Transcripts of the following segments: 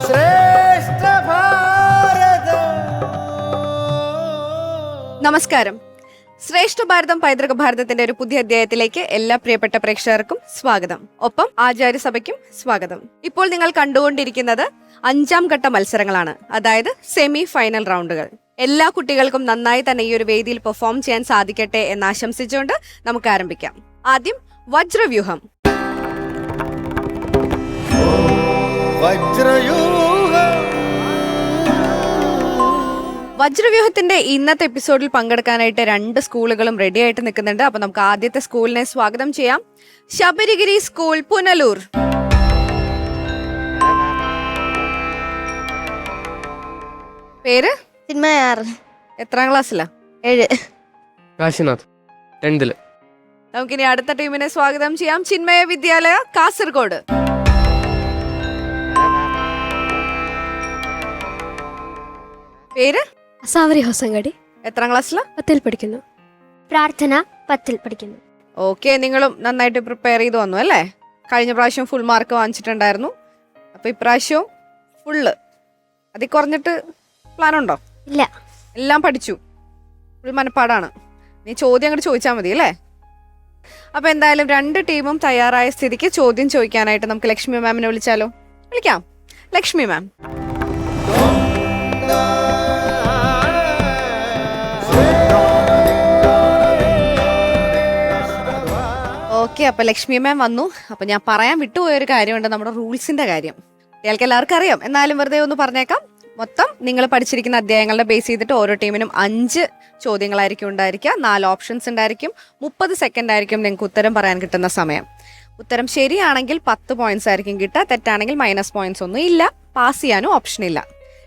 ശ്രേഷ്ഠ ഭാരതം. നമസ്കാരം. ശ്രേഷ്ഠ ഭാരതം പൈതൃക ഭാരതത്തിന്റെ ഒരു പുതിയ അധ്യായത്തിലേക്ക് എല്ലാ പ്രിയപ്പെട്ട പ്രേക്ഷകർക്കും സ്വാഗതം. ഒപ്പം ആചാര്യസഭയ്ക്കും സ്വാഗതം. ഇപ്പോൾ നിങ്ങൾ കണ്ടുകൊണ്ടിരിക്കുന്നത് 5ാം ഘട്ട മത്സരങ്ങളാണ്, അതായത് സെമി ഫൈനൽ റൗണ്ടുകൾ. എല്ലാ കുട്ടികൾക്കും നന്നായി തന്നെ ഈ ഒരു വേദിയിൽ പെർഫോം ചെയ്യാൻ സാധിക്കട്ടെ എന്ന് ആശംസിച്ചുകൊണ്ട് നമുക്ക് ആരംഭിക്കാം. ആദ്യം വജ്രവ്യൂഹം. വജ്രവ്യൂഹത്തിന്റെ ഇന്നത്തെ എപ്പിസോഡിൽ പങ്കെടുക്കാനായിട്ട് 2 സ്കൂളുകളും റെഡി ആയിട്ട് നിൽക്കുന്നുണ്ട്. അപ്പൊ നമുക്ക് ആദ്യത്തെ സ്കൂളിനെ സ്വാഗതം ചെയ്യാം. ശബരിഗിരി സ്കൂൾ, പുനലൂർ. പേര്? എത്രാം ക്ലാസ്സിലാ? 7. കാശിനാഥ് 10th. നമുക്കിനി അടുത്ത ടീമിനെ സ്വാഗതം ചെയ്യാം. ചിന്മയ വിദ്യാലയ, കാസർഗോഡ്. പേര്? സാവരി ഹൊസങ്കടി. എത്രാം ക്ലാസ്സിലാ? 10ൽ പഠിക്കുന്നു. പ്രാർത്ഥന 10ൽ പഠിക്കുന്നു. ഓക്കെ, നിങ്ങളും നന്നായിട്ട് പ്രിപ്പയർ ചെയ്ത് വന്നു അല്ലേ? കഴിഞ്ഞ പ്രാവശ്യം ഫുൾ മാർക്ക് വാങ്ങിച്ചിട്ടുണ്ടായിരുന്നു. അപ്പൊ ഇപ്രാവശ്യവും ഫുള്ള്. അതിൽ കുറഞ്ഞിട്ട് പ്ലാൻ ഉണ്ടോ? ഇല്ല, എല്ലാം പഠിച്ചു, ഫുൾ മനപ്പാടാണ്. നീ ചോദ്യം അങ്ങോട്ട് ചോദിച്ചാൽ മതി അല്ലേ? അപ്പൊ എന്തായാലും 2 ടീമും തയ്യാറായ സ്ഥിതിക്ക് ചോദ്യം ചോദിക്കാനായിട്ട് നമുക്ക് ലക്ഷ്മി മാമിനെ വിളിച്ചാലോ? വിളിക്കാം. ലക്ഷ്മി മാം. ഓക്കെ, അപ്പൊ ലക്ഷ്മി മാം വന്നു. അപ്പൊ ഞാൻ പറയാൻ വിട്ടുപോയൊരു കാര്യമുണ്ട്, നമ്മുടെ റൂൾസിന്റെ കാര്യം. കുട്ടികൾക്ക് എല്ലാവർക്കും അറിയാം, എന്നാലും വെറുതെ ഒന്ന് പറഞ്ഞേക്കാം. മൊത്തം നിങ്ങൾ പഠിച്ചിരിക്കുന്ന അധ്യായങ്ങളുടെ ബേസ് ചെയ്തിട്ട് ഓരോ ടീമിനും 5 ചോദ്യങ്ങളായിരിക്കും ഉണ്ടായിരിക്കുക. 4 ഓപ്ഷൻസ് ഉണ്ടായിരിക്കും. 30 സെക്കൻഡ് ആയിരിക്കും നിങ്ങൾക്ക് ഉത്തരം പറയാൻ കിട്ടുന്ന സമയം. ഉത്തരം ശരിയാണെങ്കിൽ 10 പോയിന്റ്സ് ആയിരിക്കും കിട്ടുക. തെറ്റാണെങ്കിൽ മൈനസ് പോയിന്റ്സ് ഒന്നും ഇല്ല. പാസ് ചെയ്യാനും ഓപ്ഷൻ ഇല്ല.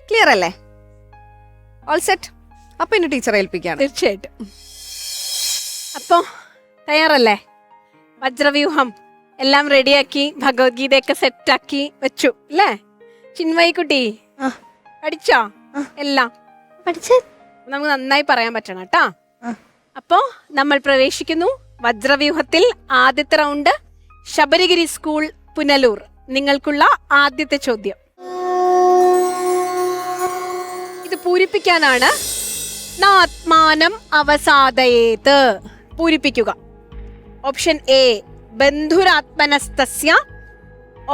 ക്ലിയർ അല്ലേ? All set? അപ്പൊ ഇനി ടീച്ചറെ ഏൽപ്പിക്കുകയാണ്. തീർച്ചയായിട്ടും. അപ്പോ തയ്യാറല്ലേ? വജ്രവ്യൂഹം എല്ലാം റെഡിയാക്കി, ഭഗവത്ഗീതയൊക്കെ സെറ്റാക്കി വെച്ചു അല്ലേ? ചിന്മയി കുട്ടി പഠിച്ചോ? എല്ലാം പഠിച്ച് നമുക്ക് നന്നായി പറയാൻ പറ്റണം കേട്ടാ. അപ്പോ നമ്മൾ പ്രവേശിക്കുന്നു വജ്രവ്യൂഹത്തിൽ. ആദ്യത്തെ റൗണ്ട് ശബരിഗിരി സ്കൂൾ, പുനലൂർ. നിങ്ങൾക്കുള്ള ആദ്യത്തെ ചോദ്യം ഇത് പൂരിപ്പിക്കാനാണ്. നാത്മാനം അവസാദയേത്. പൂരിപ്പിക്കുക. ഓപ്ഷൻ എ ബന്ധുരാത്മനസ്തസ്യ,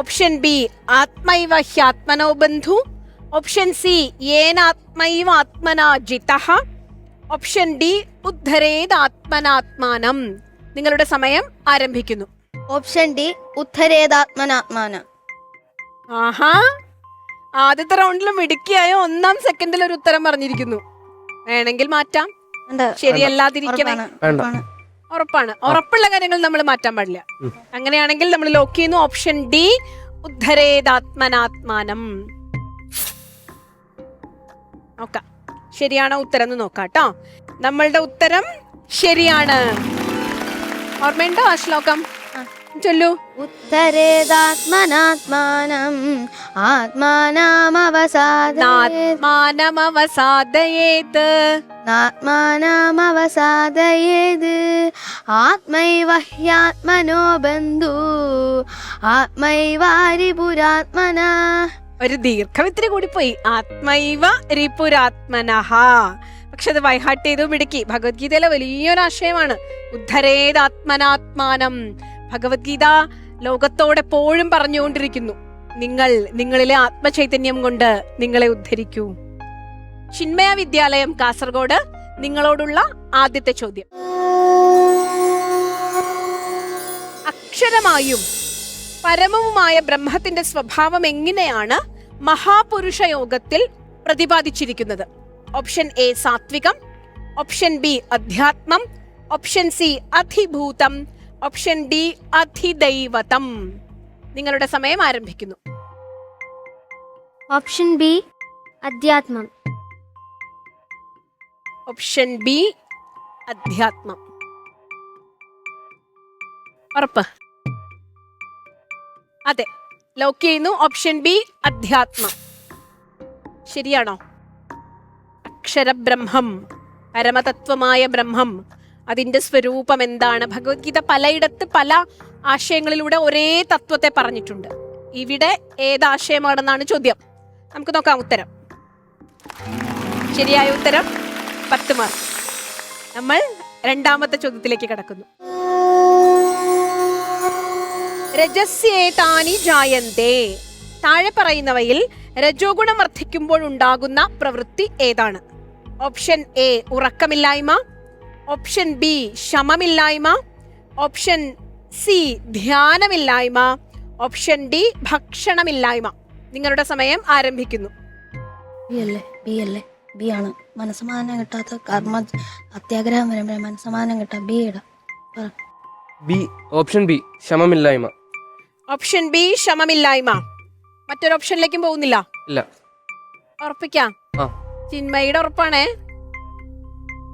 ഓപ്ഷൻ ബി ആത്മൈവ ഹ്യാത്മനോ ബന്ധു, ഓപ്ഷൻ സി യേനാത്മൈവ ആത്മനാ ജിതഃ, ഓപ്ഷൻ ഡി ഉദ്ധരേത് ആത്മനാത്മാനം. നിങ്ങളുടെ സമയം ആരംഭിക്കുന്നു. Option D ഉദ്ധരേതാത്മനാത്മാന. ആഹാ, ആദ്യത്തെ റൗണ്ടിലും മിടുക്കിയായോ 1ാം സെക്കൻഡിൽ ഒരു ഉത്തരം പറഞ്ഞിരിക്കുന്നു. വേണമെങ്കിൽ മാറ്റാം, ശരിയല്ലാതിരിക്കണേ. ഉറപ്പാണ്. ഉറപ്പുള്ള കാര്യങ്ങൾ നമ്മൾ മാറ്റാൻ പാടില്ല. അങ്ങനെയാണെങ്കിൽ നമ്മൾ ലോക്ക് ചെയ്യുന്നു. ഓപ്ഷൻ ഡി ഉദ്ധരേതാത്മനാത്മാനം. നോക്കാം ശരിയാണോ ഉത്തരം എന്ന് നോക്കാം കേട്ടോ. നമ്മളുടെ ഉത്തരം ശരിയാണ്. ഓർമ്മയുണ്ടോ ആ ശ്ലോകം? ചൊല്ലൂ. ഉദ്ധരേതാത്മനാത്മാനം ആത്മാനമവസാദയേത് നാത്മാനമവസാദയേത് ആത്മൈവ ഹ്യാത്മനോ ബന്ധു ആത്മൈവാരിപുരാത്മന. ഒരു ദീർഘമിത്തിരി കൂടി പോയി. ആത്മൈവ രിപുരാത്മനഃ. പക്ഷെ അത് വൈഹാട്ട് ചെയ്തു മിടുക്കി. ഭഗവത്ഗീതയിലെ വലിയൊരു ആശയമാണ് ഉദ്ധരേതാത്മനാത്മാനം. ഭഗവത്ഗീത ലോകത്തോടെപ്പോഴും പറഞ്ഞുകൊണ്ടിരിക്കുന്നു, നിങ്ങളിലെ ആത്മചൈതന്യം കൊണ്ട് നിങ്ങളെ ഉദ്ധരിക്കൂ. ചിന്മയ വിദ്യാലയം, കാസർഗോഡ്. നിങ്ങളോടുള്ള ആദ്യത്തെ ചോദ്യം. അക്ഷരമായും പരമവുമായ ബ്രഹ്മത്തിന്റെ സ്വഭാവം എങ്ങനെയാണ് മഹാപുരുഷ യോഗത്തിൽ പ്രതിപാദിച്ചിരിക്കുന്നത്? ഓപ്ഷൻ എ സാത്വികം, ഓപ്ഷൻ ബി അധ്യാത്മം, ഓപ്ഷൻ സി അധിഭൂതം, ഓപ്ഷൻ ഡി അധിദൈവതം. നിങ്ങളുടെ സമയം ആരംഭിക്കുന്നു. ഓപ്ഷൻ ബി അധ്യാത്മം. ഓപ്ഷൻ ബി അധ്യാത്മം. ഉറപ്പ്? അതെ, ലോക്ക് ചെയ്യുന്നു. ഓപ്ഷൻ ബി അധ്യാത്മം. ശരിയാണോ? അക്ഷരബ്രഹ്മം, പരമതത്വമായ ബ്രഹ്മം, അതിന്റെ സ്വരൂപം എന്താണ്? ഭഗവത്ഗീത പലയിടത്ത് പല ആശയങ്ങളിലൂടെ ഒരേ തത്വത്തെ പറഞ്ഞിട്ടുണ്ട്. ഇവിടെ ഏതാശയമാണെന്നാണ് ചോദ്യം. നമുക്ക് നോക്കാം ഉത്തരം. ശരിയായ ഉത്തരം 10 മാർക്ക്. നമ്മൾ രണ്ടാമത്തെ ചോദ്യത്തിലേക്ക് കടക്കുന്നു. രജസ്യേ താനി ജായന്തേ. താഴെ പറയുന്നവയിൽ രജോഗുണം വർദ്ധിക്കുമ്പോൾ ഉണ്ടാകുന്ന പ്രവൃത്തി ഏതാണ്? ഓപ്ഷൻ എ ഉറക്കമില്ലായ്മ, ഓപ്ഷൻ ബി ശമമില്ലായ്മ, ഓപ്ഷൻ സി ധ്യാനമില്ലായ്മ, ഓപ്ഷൻ ഡി ഭക്ഷണമില്ലായ്മ. നിങ്ങളുടെ സമയം ആരംഭിക്കുന്നു. ബി ആണ്. മനസ്സമാധാനം കിട്ടാത്ത കർമ്മ അത്യാഗ്രഹം വരുമ്പോഴേ മനസ്സമാധാനം കിട്ടാം. ബി ഇടാം. ബി. ഓപ്ഷൻ ബി ശമമില്ലായ്മ. ഓപ്ഷൻ ബി ശമമില്ലായ്മ. മറ്റൊരു ഓപ്ഷനിലേക്കും പോകുന്നില്ല? ഇല്ല. ഉറപ്പിക്കാം? ആ. ചിന്മയുടെ ഉറപ്പാണേ.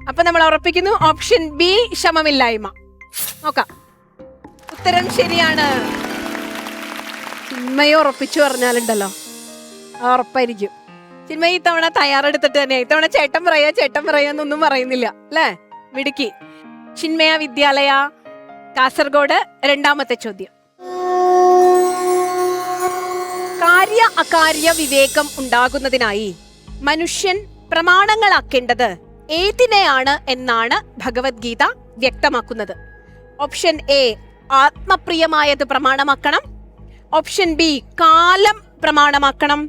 അപ്പൊ നമ്മൾ ഉറപ്പിക്കുന്നു ഓപ്ഷൻ ബി ശമമില്ലായ്മ. നോക്കാം. ഉത്തരം ശരിയാണ്. ചിന്മയെ ഉറപ്പിച്ചു പറഞ്ഞാലുണ്ടല്ലോ ഉറപ്പായിരിക്കും. ചിന്മയി ഇത്തവണ തയ്യാറെടുത്തിട്ട് തന്നെ ഇത്തവണ ചേട്ടൻ പറയാ എന്നൊന്നും പറയുന്നില്ല അല്ലേ? മിടുക്കി. ചിന്മയ വിദ്യാലയ, കാസർഗോഡ്. രണ്ടാമത്തെ ചോദ്യം. കാര്യ അകാര്യ വിവേകം ഉണ്ടാകുന്നതിനായി മനുഷ്യൻ പ്രമാണങ്ങളാക്കേണ്ടത് ഏതിനെയാണ് എന്നാണ് ഭഗവത്ഗീത വ്യക്തമാക്കുന്നത്? ഓപ്ഷൻ എ ആത്മപ്രിയമായത് പ്രമാണമാക്കണം, ഓപ്ഷൻ ബി കാലം പ്രമാണമാക്കണം,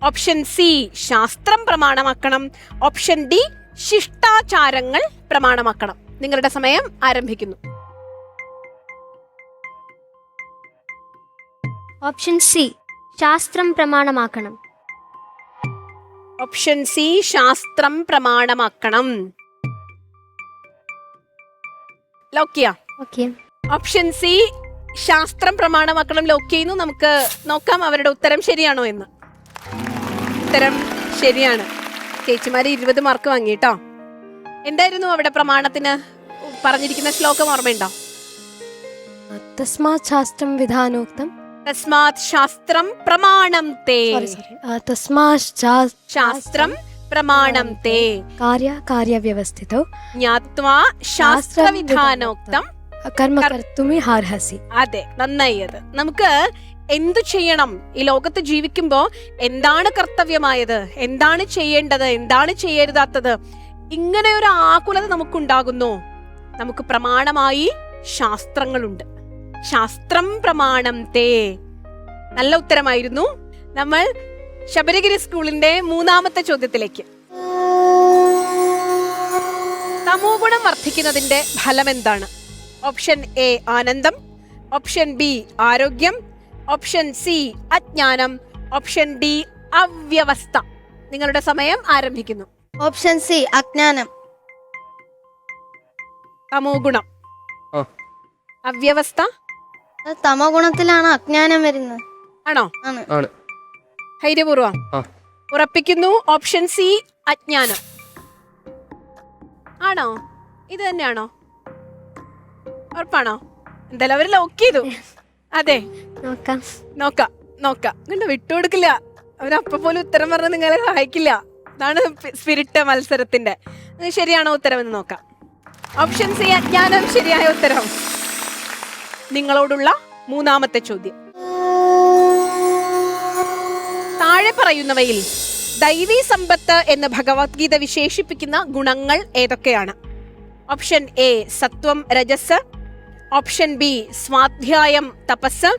ഓപ്ഷൻ സി ശാസ്ത്രം പ്രമാണമാക്കണം, ഓപ്ഷൻ ഡി ശിഷ്ടാചാരങ്ങൾ പ്രമാണമാക്കണം. നിങ്ങളുടെ സമയം ആരംഭിക്കുന്നു. ഓപ്ഷൻ സി ശാസ്ത്രം പ്രമാണമാക്കണം. ഓപ്ഷൻ സി ശാസ്ത്രം പ്രമാണമാക്കണം. ലോക്കിയ? ഓക്കെ. ഓപ്ഷൻ സി ശാസ്ത്രം പ്രമാണമാക്കണം ലോക്ക് ചെയ്യുന്നു. നമുക്ക് നോക്കാം അവരുടെ ഉത്തരം ശരിയാണോ എന്ന്. ഉത്തരം ശരിയാണ്. ചേച്ചിമാര് 20 മാർക്ക് വാങ്ങിട്ടോ. എന്തായിരുന്നു അവിടെ പ്രമാണത്തിന് പറഞ്ഞിരിക്കുന്ന ശ്ലോകം ഓർമ്മയുണ്ടോ? തസ്മാത് ശാസ്ത്രം വിധാനോക്തം. തസ്മാത് ശാസ്ത്രം പ്രമാണം തേ. തസ്മാത് ശാസ്ത്രം പ്രമാണം തേ കാര്യവ്യവസ്ഥിതോ ജ്ഞാത്വാ ശാസ്ത്രവിധാനോക്തം കർമ്മ കർത്തുമി ഹാർഹസി. അതെ, നന്നായി. അത് നമുക്ക് എന്തു ചെയ്യണം, ഈ ലോകത്ത് ജീവിക്കുമ്പോ എന്താണ് കർത്തവ്യമായത്, എന്താണ് ചെയ്യേണ്ടത്, എന്താണ് ചെയ്യരുതാത്തത്, ഇങ്ങനെ ഒരു ആകുലത നമുക്കുണ്ടാകുന്നു. നമുക്ക് പ്രമാണമായി ശാസ്ത്രങ്ങളുണ്ട്. ശാസ്ത്രം പ്രമാണം തേ. നല്ല ഉത്തരമായിരുന്നു. നമ്മൾ ശബരിഗിരി സ്കൂളിന്റെ മൂന്നാമത്തെ ചോദ്യത്തിലേക്ക്. തമോ ഗുണം വർദ്ധിക്കുന്നതിന്റെ ഫലം എന്താണ്? ഓപ്ഷൻ എ ആനന്ദം, ഓപ്ഷൻ ബി ആരോഗ്യം, ഓപ്ഷൻ സി അജ്ഞാനം, ഓപ്ഷൻ ഡി അവ്യവസ്ഥ. നിങ്ങളുടെ സമയം ആരംഭിക്കുന്നു. ഓപ്ഷൻ സി അജ്ഞാനം. തമോ ഗുണം. അവ്യവസ്ഥ തമോ ഗുണത്തിലാണ് അജ്ഞാനം വരുന്നത്. ആണോ? ആണ്. ധൈര്യപൂർവം ആ. ഉറപ്പിക്കുന്നു. ഓപ്ഷൻ സി അജ്ഞാനം ആണോ? ഇത് തന്നെയാണോ? ഉറപ്പാണോ? എന്തായാലും അവര് ലോക്ക് ചെയ്തു. അതെ, നോക്കാം. നോക്കാം. കണ്ടോ, വിട്ടുകൊടുക്കില്ല. അവരപ്പ പോലും ഉത്തരം പറഞ്ഞ് നിങ്ങളെ സഹായിക്കില്ല. അതാണ് സ്പിരിറ്റ് മത്സരത്തിന്റെ. ശരിയാണോ ഉത്തരം എന്ന് നോക്കാം. ഓപ്ഷൻ സി അജ്ഞാനം ശരിയായ ഉത്തരം. നിങ്ങളോടുള്ള മൂന്നാമത്തെ ചോദ്യം. താഴെ പറയുന്നവയിൽ ദൈവീ സമ്പത്ത് എന്ന് ഭഗവത്ഗീത വിശേഷിപ്പിക്കുന്ന ഗുണങ്ങൾ ഏതൊക്കെയാണ്? ഓപ്ഷൻ എ സത്വം രജസ്, ഓപ്ഷൻ ബി സ്വാധ്യായം തപസ്,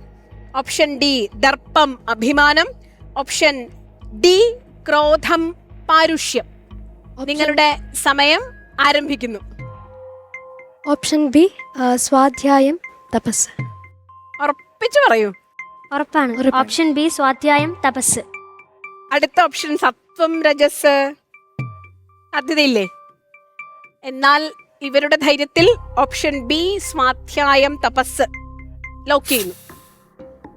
ഓപ്ഷൻ ഡി ദർപ്പം അഭിമാനം, ഓപ്ഷൻ ഡി ക്രോധം പാരുഷ്യം. നിങ്ങളുടെ സമയം ആരംഭിക്കുന്നു. ഓപ്ഷൻ ബി സ്വാധ്യായം തപസ്. ഉറപ്പിച്ചു പറയൂ. ഉറപ്പാണ്. ഓപ്ഷൻ ബി സ്വാധ്യായം തപസ്. അടുത്ത ഓപ്ഷൻ സത്വം രജസ്. സാധ്യതയില്ലേ? എന്നാൽ ഇവരുടെ ധൈര്യത്തിൽ ഓപ്ഷൻ ബി സ്വാധ്യായം തപസ് ലോക്ക് ചെയ്യുന്നു.